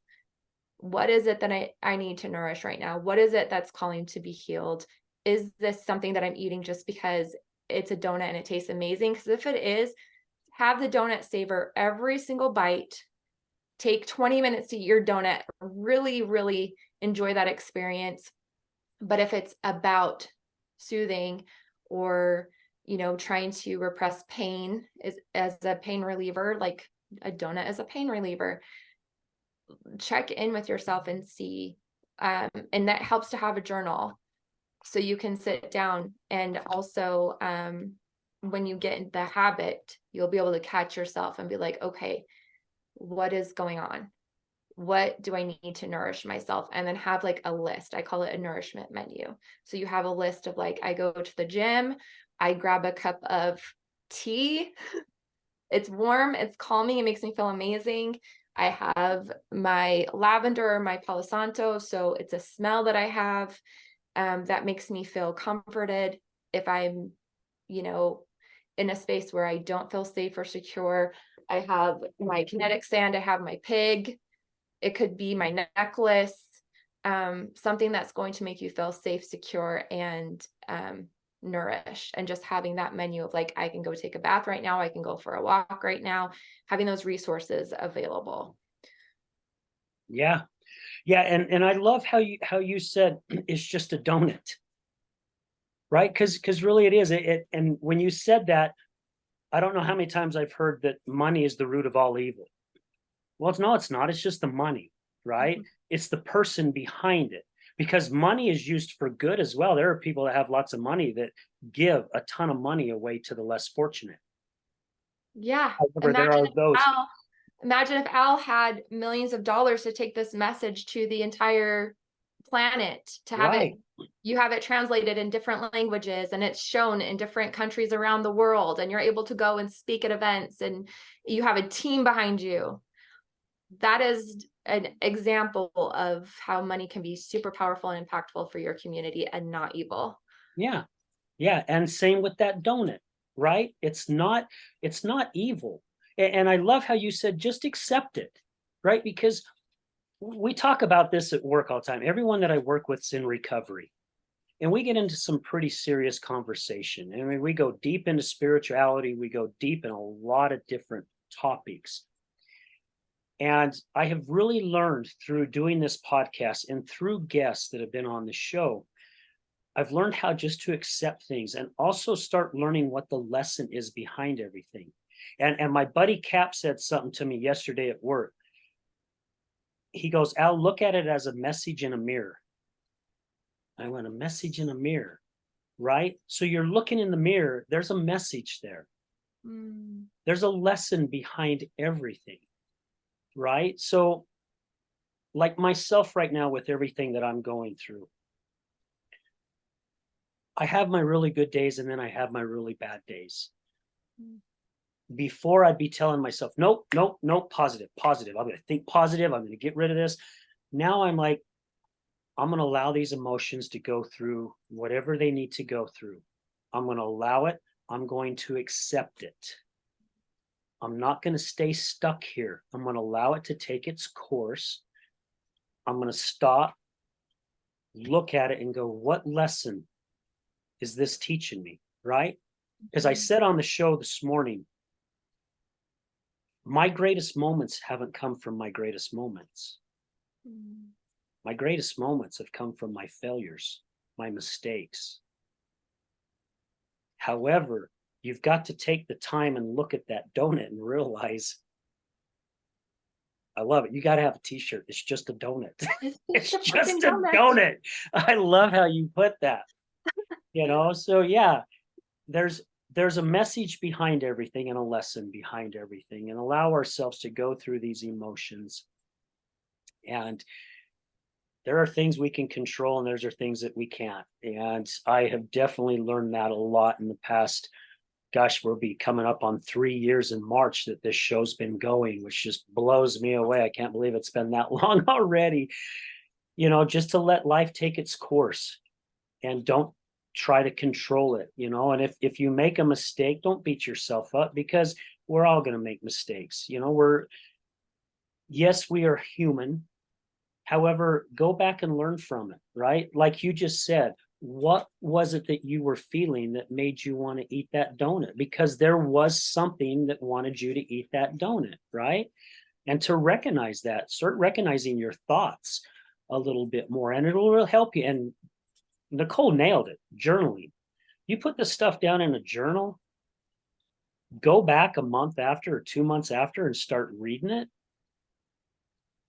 what is it that I need to nourish right now? What is it that's calling to be healed? Is this something that I'm eating just because it's a donut and it tastes amazing? Because if it is, have the donut, savor every single bite. Take 20 minutes to eat your donut. Really, really enjoy that experience. But if it's about soothing, or, trying to repress pain as a pain reliever, like a donut is a pain reliever, check in with yourself and see. And that helps to have a journal, so you can sit down, and also, when you get in the habit, you'll be able to catch yourself and be like, okay, what is going on? What do I need to nourish myself? And then have like a list. I call it a nourishment menu. So you have a list of, like, I go to the gym, I grab a cup of tea. It's warm, it's calming, it makes me feel amazing. I have my lavender or my Palo Santo, so it's a smell that I have, that makes me feel comforted. If I'm, you know, in a space where I don't feel safe or secure, I have my kinetic sand, I have my pig. It could be my necklace, something that's going to make you feel safe, secure, and nourished. And just having that menu of, like, I can go take a bath right now, I can go for a walk right now, having those resources available. Yeah. Yeah. And I love how you said it's just a donut, right? Because really it is. And when you said that, I don't know how many times I've heard that money is the root of all evil. Well, it's not. It's just the money, right? Mhm. It's the person behind it. Because money is used for good as well. There are people that have lots of money that give a ton of money away to the less fortunate. Yeah. However, there are those, Imagine if Al had millions of dollars to take this message to the entire planet, to have it, right? you have it translated in different languages, and it's shown in different countries around the world, and you're able to go and speak at events, and you have a team behind you. That is an example of how money can be super powerful and impactful for your community, and not evil. Yeah. Yeah. And same with that donut, right? It's not evil. And I love how you said just accept it, right? Because we talk about this at work all the time. Everyone that I work with is in recovery. And we get into some pretty serious conversation. I mean, we go deep into spirituality, we go deep in a lot of different topics. And I have really learned through doing this podcast and through guests that have been on the show, I've learned how just to accept things and also start learning what the lesson is behind everything. And my buddy Cap said something to me yesterday at work. He goes, Al, look at it as a message in a mirror. I went, a message in a mirror, right? So you're looking in the mirror, there's a message there. Mm. There's a lesson behind everything, right? So, like myself right now, with everything that I'm going through, I have my really good days and then I have my really bad days. Mm. Before, I'd be telling myself, nope, nope, nope, positive, positive. I'm going to think positive. I'm going to get rid of this. Now I'm like, I'm going to allow these emotions to go through whatever they need to go through. I'm going to allow it. I'm going to accept it. I'm not going to stay stuck here. I'm going to allow it to take its course. I'm going to stop, look at it, and go, what lesson is this teaching me? Right? Because I Mm. said on the show this morning, my greatest moments haven't come from my greatest moments. Mm. My greatest moments have come from my failures, my mistakes. However, you've got to take the time and look at that donut and realize, I love it. You got to have a t-shirt. It's just a donut. It's just It's a freaking just a donut. donut. I love how you put that, so yeah, there's there's a message behind everything and a lesson behind everything, and allow ourselves to go through these emotions. And there are things we can control and there's are things that we can't. And I have definitely learned that a lot in the past. Gosh, we'll be coming up on 3 years in March that this show's been going, which just blows me away. I can't believe it's been that long already. Just to let life take its course and don't try to control it. And if you make a mistake, don't beat yourself up, because we're all going to make mistakes. Yes, we are human. However, go back and learn from it, right? Like you just said, what was it that you were feeling that made you want to eat that donut? Because there was something that wanted you to eat that donut, right? And to recognize that, start recognizing your thoughts a little bit more, and it'll really help you. And Nicole nailed it. Journaling. You put this stuff down in a journal, go back a month after or 2 months after and start reading it.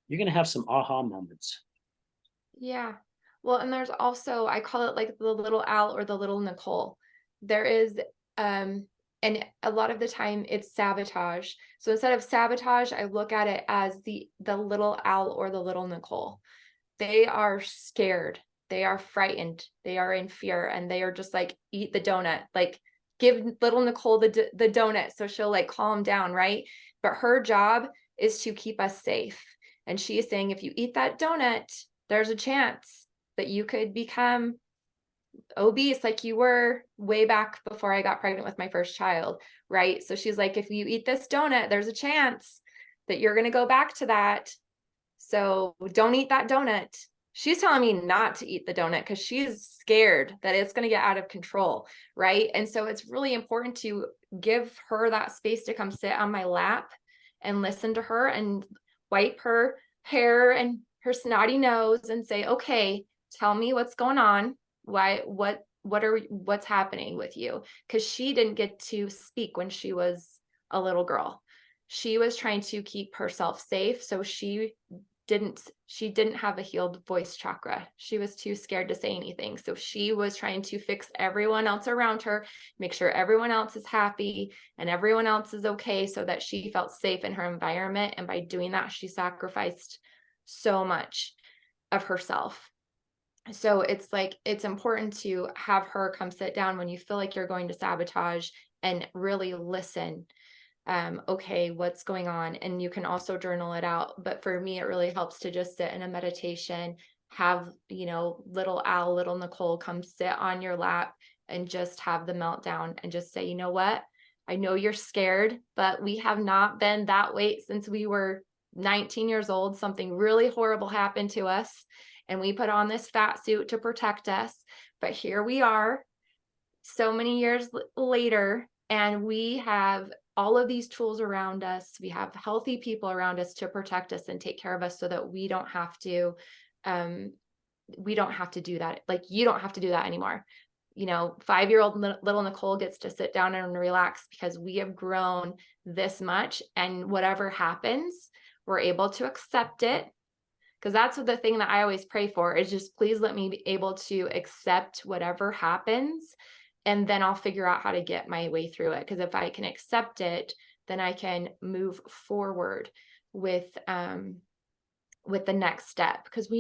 You're going to have some aha moments. Yeah. Well, and there's also, I call it like the little Al or the little Nicole. There is, and a lot of the time it's sabotage. So instead of sabotage, I look at it as the little Al or the little Nicole. They are scared. They are frightened. They are in fear, and they are just like, eat the donut. Like, give little Nicole the donut so she'll like calm down, right? But her job is to keep us safe. And she is saying, if you eat that donut, there's a chance that you could become obese like you were way back before I got pregnant with my first child, right? So she's like, if you eat this donut, there's a chance that you're going to go back to that. So don't eat that donut. She's telling me not to eat the donut because she's scared that it's going to get out of control, right? And so it's really important to give her that space to come sit on my lap and listen to her and wipe her hair and her snotty nose and say, okay, tell me what's going on. What's happening with you? Because she didn't get to speak when she was a little girl. She was trying to keep herself safe, so she didn't have a healed voice chakra. She was too scared to say anything. So she was trying to fix everyone else around her, make sure everyone else is happy and everyone else is okay, so that she felt safe in her environment. And by doing that, she sacrificed so much of herself. So it's like, it's important to have her come sit down when you feel like you're going to sabotage and really listen. Okay, what's going on? And you can also journal it out. But for me, it really helps to just sit in a meditation, have, little Al, little Nicole come sit on your lap and just have the meltdown and just say, you know what? I know you're scared, but we have not been that weight since we were 19 years old. Something really horrible happened to us, and we put on this fat suit to protect us. But here we are so many years later, and we have all of these tools around us. We have healthy people around us to protect us and take care of us, so that we don't have to do that. Like, you don't have to do that anymore. 5-year-old little Nicole gets to sit down and relax because we have grown this much, and whatever happens, we're able to accept it. Because that's the thing that I always pray for, is just, please let me be able to accept whatever happens, and then I'll figure out how to get my way through it. Because if I can accept it, then I can move forward with the next step. Because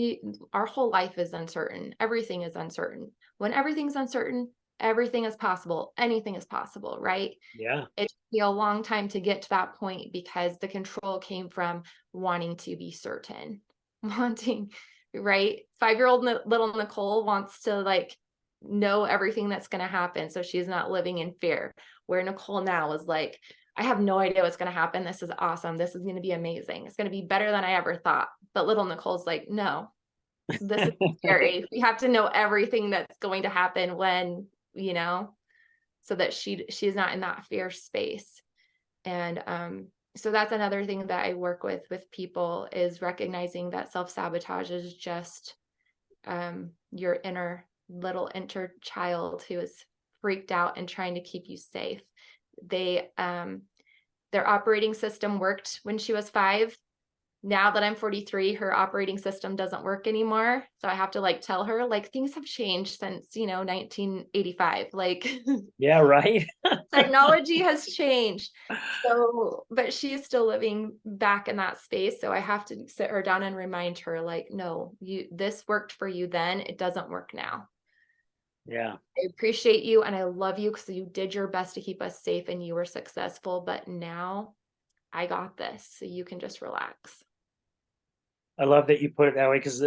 our whole life is uncertain. Everything is uncertain. When everything's uncertain, everything is possible. Anything is possible, right? Yeah. It took me a long time to get to that point, because the control came from wanting to be certain. Right? 5-year-old little Nicole wants to like know everything that's going to happen, so she's not living in fear. Where Nicole now is like, I have no idea what's going to happen. This is awesome. This is going to be amazing. It's going to be better than I ever thought. But little Nicole's like, no, this is scary. We have to know everything that's going to happen when, so that she's not in that fear space. And So that's another thing that I work with people is recognizing that self-sabotage is just your inner little inner child who is freaked out and trying to keep you safe. They their operating system worked when she was 5. Now that I'm 43, her operating system doesn't work anymore. So I have to like tell her like things have changed since, 1985. Like Yeah, right. technology has changed. So, but she is still living back in that space. So I have to sit her down and remind her, like, no, this worked for you then. It doesn't work now. Yeah. I appreciate you and I love you because you did your best to keep us safe and you were successful. But now I got this. So you can just relax. I love that you put it that way because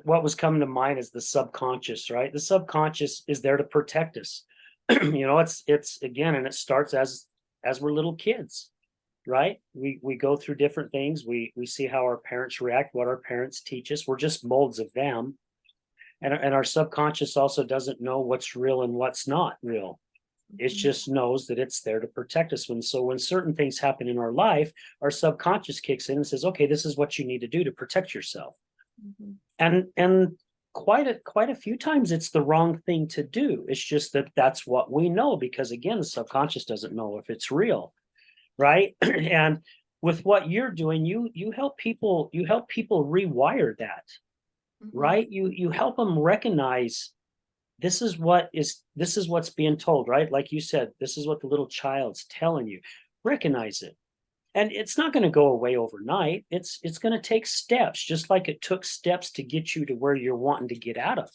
what was coming to mind is the subconscious, right? The subconscious is there to protect us. It's again, and it starts as we're little kids, right? We go through different things. We see how our parents react, what our parents teach us. We're just molds of them, and our subconscious also doesn't know what's real and what's not real. It Mhm, just knows that it's there to protect us. When certain things happen in our life, our subconscious kicks in and says, "Okay, this is what you need to do to protect yourself." mhm, And quite a few times it's the wrong thing to do. It's just that that's what we know because again, the subconscious doesn't know if it's real, right? And with what you're doing, you help people rewire that, mhm, right? You help them recognize this is what's being told, right? Like you said, this is what the little child's telling you. Recognize it. And it's not going to go away overnight. It's going to take steps, just like it took steps to get you to where you're wanting to get out of.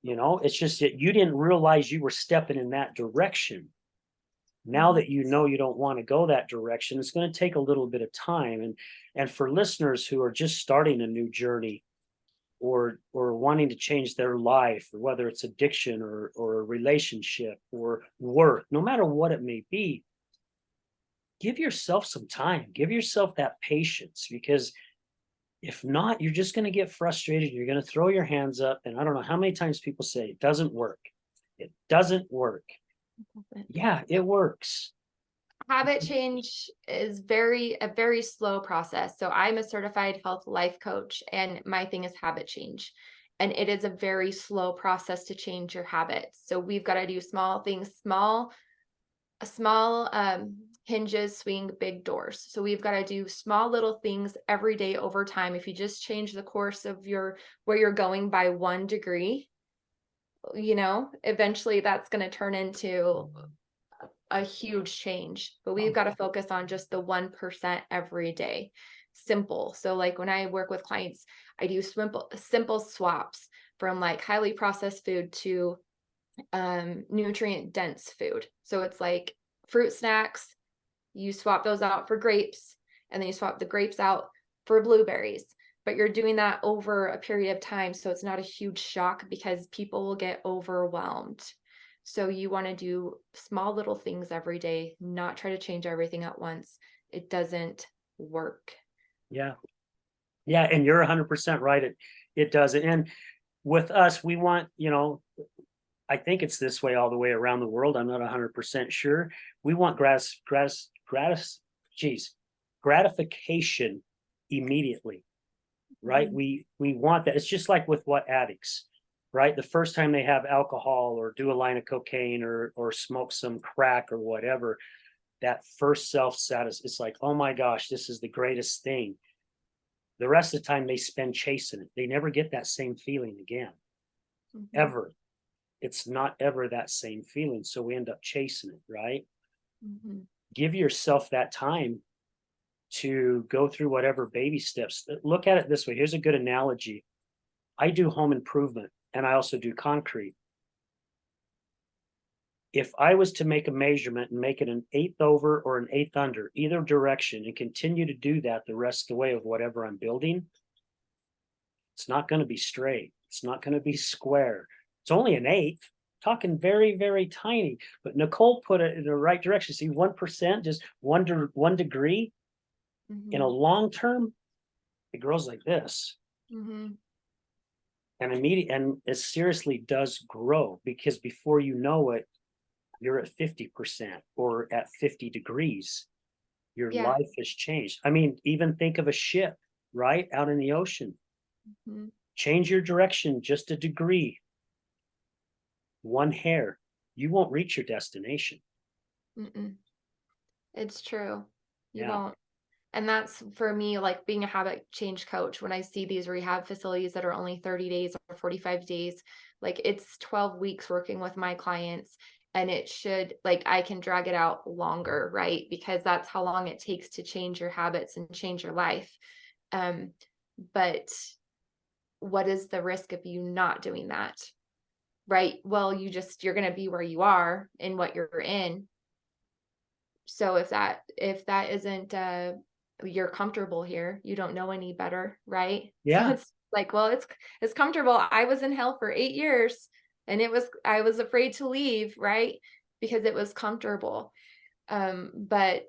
It's just that you didn't realize you were stepping in that direction. Now mhm. that you know you don't want to go that direction, it's going to take a little bit of time. And for listeners who are just starting a new journey, or wanting to change their life, or whether it's addiction or a relationship or work, no matter what it may be, give yourself some time, give yourself that patience, because if not, you're just going to get frustrated, you're going to throw your hands up, and I don't know how many times people say it doesn't work. It doesn't work. Yeah, it works. Habit change is a very slow process. So I'm a certified health life coach and my thing is habit change. And it is a very slow process to change your habits. So we've got to do small things, small hinges swing big doors. So we've got to do small little things every day over time. If you just change the course of where you're going by 1 degree, eventually that's going to turn into a huge change, but we've got to focus on just the 1% every day. Simple. So like when I work with clients, I do simple swaps from like highly processed food to nutrient dense food. So it's like fruit snacks, you swap those out for grapes, and then you swap the grapes out for blueberries. But you're doing that over a period of time. So it's not a huge shock because people will get overwhelmed. So you want to do small little things every day, not try to change everything at once. It doesn't work. Yeah. Yeah, and you're 100% right. It does. And with us, we want, I think it's this way all the way around the world. I'm not 100% sure. We want geez, gratification immediately, right? Mhm. We want that. It's just like with what addicts, right? The first time they have alcohol or do a line of cocaine or smoke some crack or whatever, that first self satis, it's like, oh my gosh, this is the greatest thing. The rest of the time they spend chasing it. They never get that same feeling again, Mhm. ever. It's not ever that same feeling. So we end up chasing it, right? Mhm. Give yourself that time to go through whatever baby steps. Look at it this way. Here's a good analogy. I do home improvement and I also do concrete. If I was to make a measurement and make it an eighth over or an eighth under, either direction, and continue to do that the rest of the way of whatever I'm building, it's not going to be straight. It's not going to be square. It's only an eighth, talking very, very tiny. But Nicole put it in the right direction. See, 1%, just 1 degree in a Mhm. long term, it grows like this. Mhm. And it seriously does grow because before you know it, you're at 50% or at 50 degrees. Your Yeah. life has changed. I mean, even think of a ship, right? Out in the ocean. Mhm. Change your direction just a degree, one hair. You won't reach your destination. Mm-mm. It's true. You Yeah. won't. And that's for me, like being a habit change coach, when I see these rehab facilities that are only 30 days or 45 days, like it's 12 weeks working with my clients. And it should, like, I can drag it out longer, right? Because that's how long it takes to change your habits and change your life. Um, but what is the risk of you not doing that? Right? Well, you're going to be where you are in what you're in. So if that isn't you're comfortable here, you don't know any better, right? So Yeah. it's like, well, it's comfortable. I was in hell for 8 years and I was afraid to leave, right? Because it was comfortable. But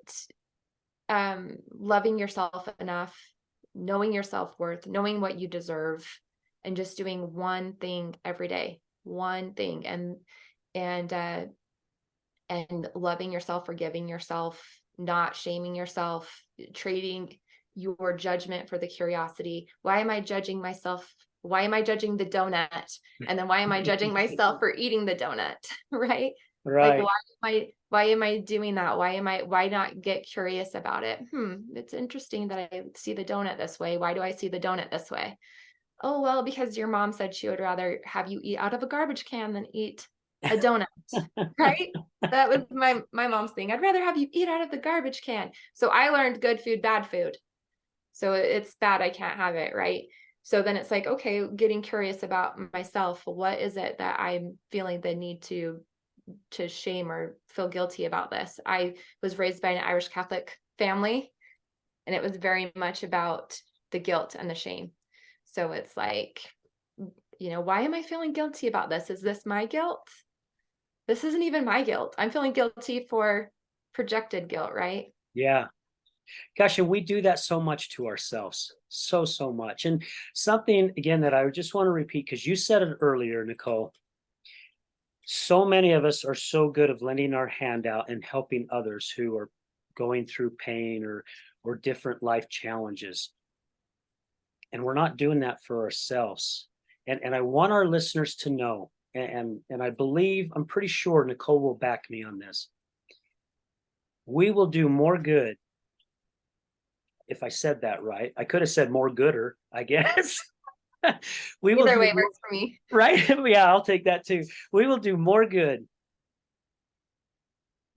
loving yourself enough, knowing your self-worth, knowing what you deserve, and just doing one thing every day, one thing, and loving yourself, forgiving yourself, not shaming yourself, trading your judgment for the curiosity. Why am I judging myself? Why am I judging the donut? And then why am I judging myself for eating the donut? Right? Like Right. why am I doing that? Why not get curious about it? It's interesting that I see the donut this way. Why do I see the donut this way? Oh, well, because your mom said she would rather have you eat out of a garbage can than eat a donut, right? That was my mom's thing. I'd rather have you eat out of the garbage can. So I learned good food, bad food. So it's bad, I can't have it, right? So then it's like, okay, getting curious about myself. What is it that I'm feeling the need to shame or feel guilty about this? I was raised by an Irish Catholic family, and it was very much about the guilt and the shame. So it's like, why am I feeling guilty about this? Is this my guilt? This isn't even my guilt. I'm feeling guilty for projected guilt, right? Yeah. Gosh, and we do that so much to ourselves. So, so much. And something again that I just want to repeat, because you said it earlier, Nicole. So many of us are so good of lending our hand out and helping others who are going through pain or different life challenges. And we're not doing that for ourselves. And I want our listeners to know, and I believe, I'm pretty sure Nicole will back me on this. We will do more good if I said that right. I could have said more gooder, I guess. We will Either do way more, works for me. right? Yeah, I'll take that too. We will do more good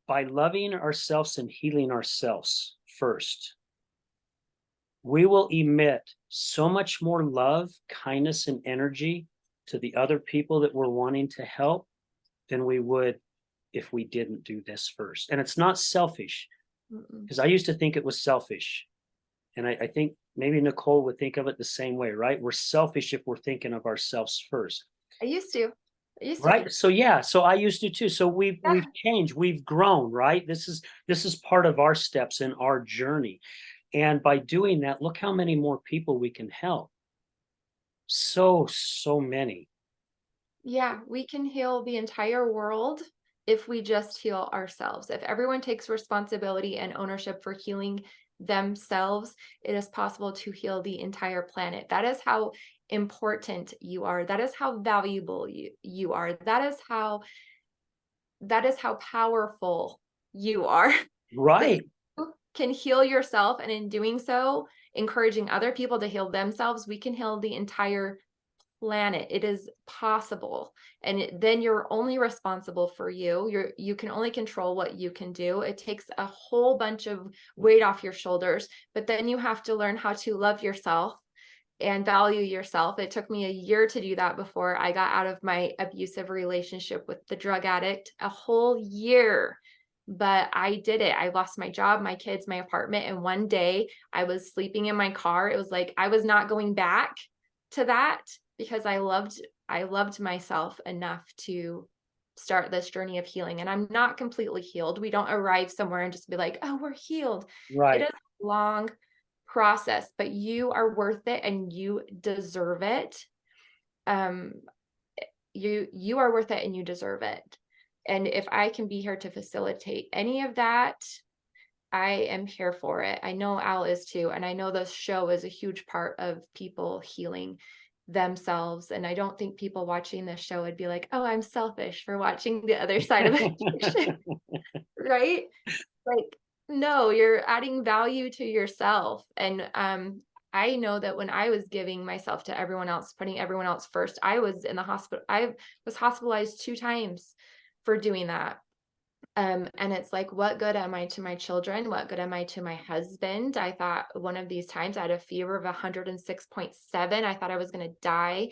by loving ourselves and healing ourselves first. We will emit so much more love, kindness, and energy to the other people that we're wanting to help than we would if we didn't do this first. And it's not selfish, Mm-mm. because I used to think it was selfish. And I think maybe Nicole would think of it the same way, right? We're selfish if we're thinking of ourselves first. I used to. I used to. Right. So yeah, so I used to too. So we've Yeah. changed, we've grown, right? This is part of our steps in our journey. And by doing that, look how many more people we can help. So, so many. Yeah, we can heal the entire world if we just heal ourselves. If everyone takes responsibility and ownership for healing themselves, it is possible to heal the entire planet. That is how important you are. That is how valuable you are. That is how powerful you are. That Right. you can heal yourself, and in doing so, encouraging other people to heal themselves, we can heal the entire planet. It is possible. And then you're only responsible for you. You can only control what you can do. It takes a whole bunch of weight off your shoulders, but then you have to learn how to love yourself and value yourself. It took me a year to do that before I got out of my abusive relationship with the drug addict, a whole year. But I did it. I lost my job, my kids, my apartment. And one day I was sleeping in my car. It was like I was not going back to that because I loved myself enough to start this journey of healing. And I'm not completely healed. We don't arrive somewhere and just be like, oh, we're healed. It is Right. a long process, but you are worth it and you deserve it. Um, you are worth it and you deserve it. And if I can be here to facilitate any of that, I am here for it. I know Al is too. And I know this show is a huge part of people healing themselves. And I don't think people watching this show would be like, oh, I'm selfish for watching the other side of addiction, right? Like, no, you're adding value to yourself. And I know that when I was giving myself to everyone else, putting everyone else first, I was in the hospital. I was hospitalized 2 times for doing that. And it's like, what good am I to my children? What good am I to my husband? I thought one of these times I had a fever of 106.7. I thought I was going to die.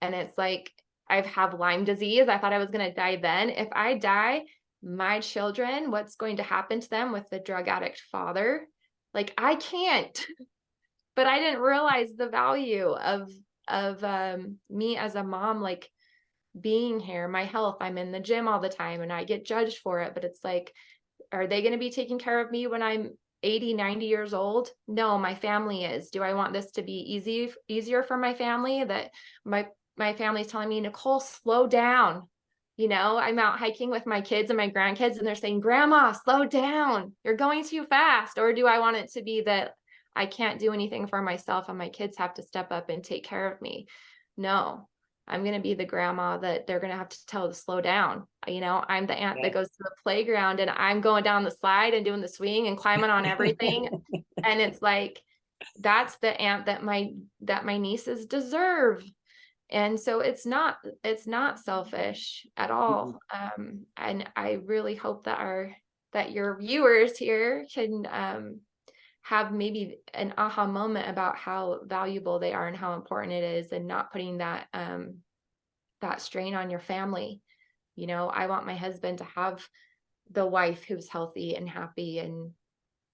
And it's like, I have Lyme disease. I thought I was going to die then. If I die, my children, what's going to happen to them with the drug addict father? Like, I can't, but I didn't realize the value of me as a mom, like, being here, my health. I'm in the gym all the time and I get judged for it, but it's like, are they going to be taking care of me when I'm 80, 90 years old? No, my family is. Do I want this to be easier for my family, that my family's telling me, Nicole, slow down. I'm out hiking with my kids and my grandkids and they're saying, Grandma, slow down. You're going too fast. Or do I want it to be that I can't do anything for myself and my kids have to step up and take care of me? No, I'm going to be the grandma that they're going to have to tell to slow down. I'm the aunt that goes to the playground and I'm going down the slide and doing the swing and climbing on everything. And it's like, that's the aunt that my nieces deserve. And so it's not selfish at all. And I really hope that your viewers here can have maybe an aha moment about how valuable they are and how important it is, and not putting that strain on your family. I want my husband to have the wife who's healthy and happy and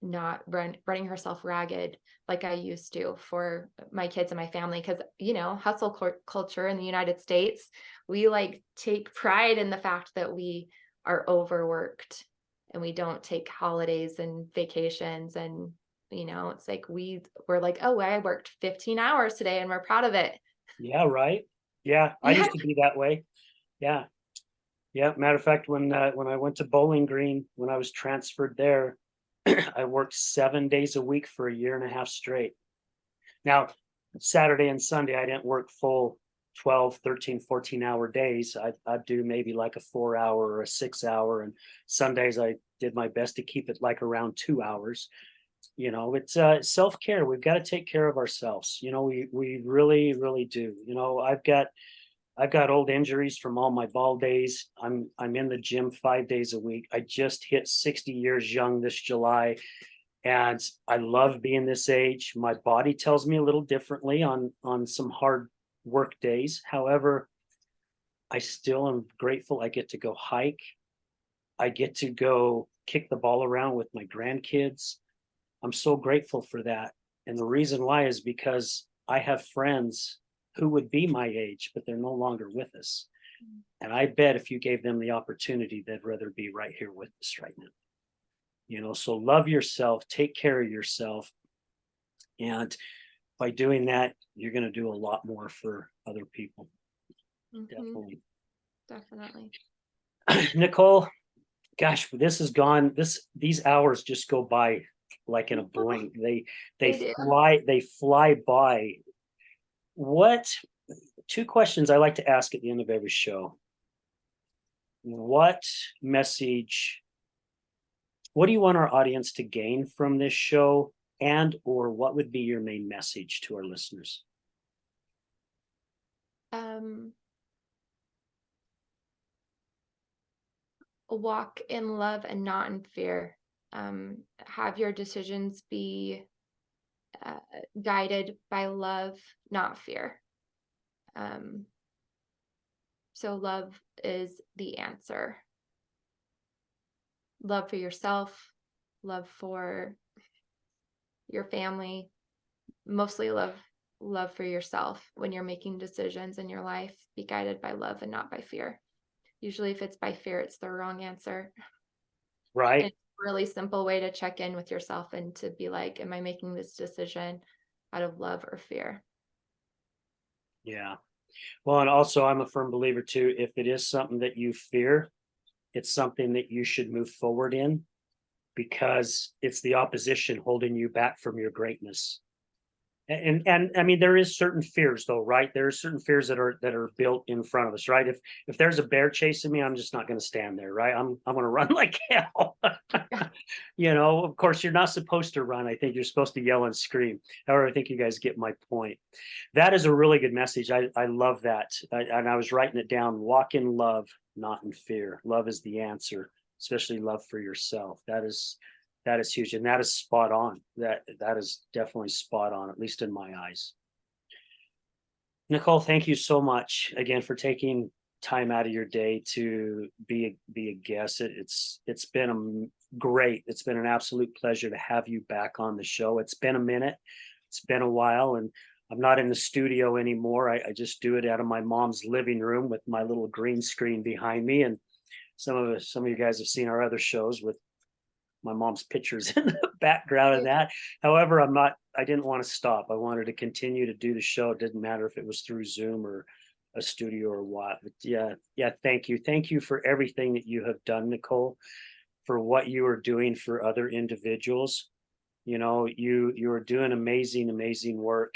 not running herself ragged like I used to for my kids and my family. Because hustle culture in the United States, we like take pride in the fact that we are overworked and we don't take holidays and vacations. And it's like we're like, oh, I worked 15 hours today and we're proud of it. Yeah, right. Yeah, I Yeah. used to be that way. Yeah. Yeah. Matter of fact, when I went to Bowling Green, when I was transferred there, I worked 7 days a week for a year and a half straight. Now, Saturday and Sunday, I didn't work full 12, 13, 14-hour days. I'd do maybe like a 4 hour or a 6 hour. And Sundays, I did my best to keep it like around 2 hours. It's self-care. We've got to take care of ourselves. We really, really do. I've got old injuries from all my ball days. I'm in the gym 5 days a week. I just hit 60 years young this July, and I love being this age. My body tells me a little differently on some hard work days. However, I still am grateful I get to go hike. I get to go kick the ball around with my grandkids. I'm so grateful for that. And the reason why is because I have friends who would be my age, but they're no longer with us. And I bet if you gave them the opportunity, they'd rather be right here with us right now. So love yourself, take care of yourself. And by doing that, you're going to do a lot more for other people. Mhm. Definitely. Nicole, gosh, this is gone. These hours just go by like in a blink. They do. fly by. What Two questions I like to ask at the end of every show. What message, what do you want our audience to gain from this show? And or what would be your main message to our listeners? Um, walk in love and not in fear. Have your decisions be guided by love, not fear. So love is the answer. Love for yourself, love for your family, mostly love for yourself. When you're making decisions in your life, be guided by love and not by fear. Usually if it's by fear, it's the wrong answer. Right. And it's a really simple way to check in with yourself and to be like, am I making this decision out of love or fear? Yeah. Well, and also I'm a firm believer too, if it is something that you fear, it's something that you should move forward in, because it's the opposition holding you back from your greatness. And I mean, there is certain fears though, right? There are certain fears that are built in front of us, right? If there's a bear chasing me, I'm just not going to stand there, right? I'm going to run like hell. Of course, you're not supposed to run. I think you're supposed to yell and scream. However, I think you guys get my point. That is a really good message. I love that. And I was writing it down. Walk in love, not in fear. Love is the answer, especially love for yourself. That is huge, and that is spot on. That is definitely spot on, at least in my eyes. Nicole, thank you so much again for taking time out of your day to be a guest. It's been great. It's been an absolute pleasure to have you back on the show. It's been a minute. It's been a while, and I'm not in the studio anymore. I just do it out of my mom's living room with my little green screen behind me. And some of you guys have seen our other shows with my mom's pictures in the background of that. However, I didn't want to stop. I wanted to continue to do the show. It didn't matter if it was through Zoom or a studio or what. But yeah, thank you. Thank you for everything that you have done, Nicole, for what you are doing for other individuals. You are doing amazing, amazing work.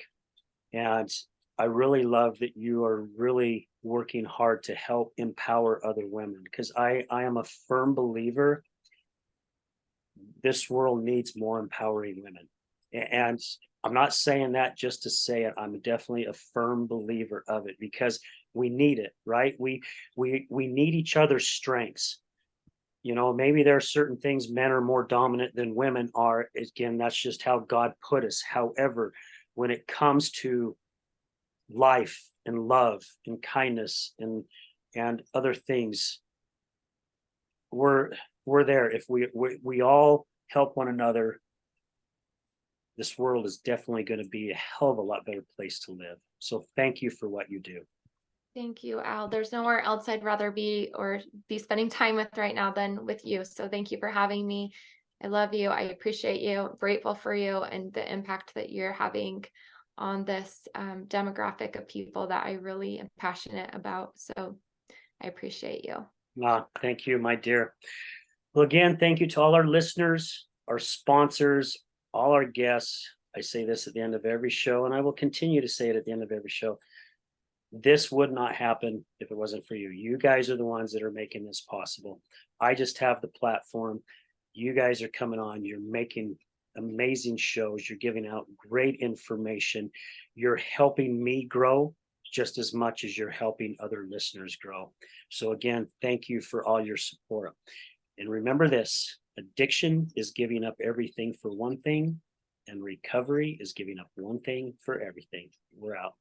And I really love that you are really working hard to help empower other women, because I am a firm believer this world needs more empowering women. And I'm not saying that just to say it. I'm definitely a firm believer of it, because we need it, right? We need each other's strengths. Maybe there are certain things men are more dominant than women are. Again, that's just how God put us. However, when it comes to life and love and kindness and other things, we're there. If we all help one another, this world is definitely going to be a hell of a lot better place to live. So thank you for what you do. Thank you, Al. There's nowhere else I'd rather be or be spending time with right now than with you. So thank you for having me. I love you. I appreciate you. Grateful for you and the impact that you're having on this demographic of people that I really am passionate about. So I appreciate you. Thank you, my dear. Well, again, thank you to all our listeners, our sponsors, all our guests. I say this at the end of every show, and I will continue to say it at the end of every show. This would not happen if it wasn't for you. You guys are the ones that are making this possible. I just have the platform. You guys are coming on. You're making amazing shows. You're giving out great information. You're helping me grow just as much as you're helping other listeners grow. So again, thank you for all your support. And remember this: addiction is giving up everything for one thing, and recovery is giving up one thing for everything. We're out.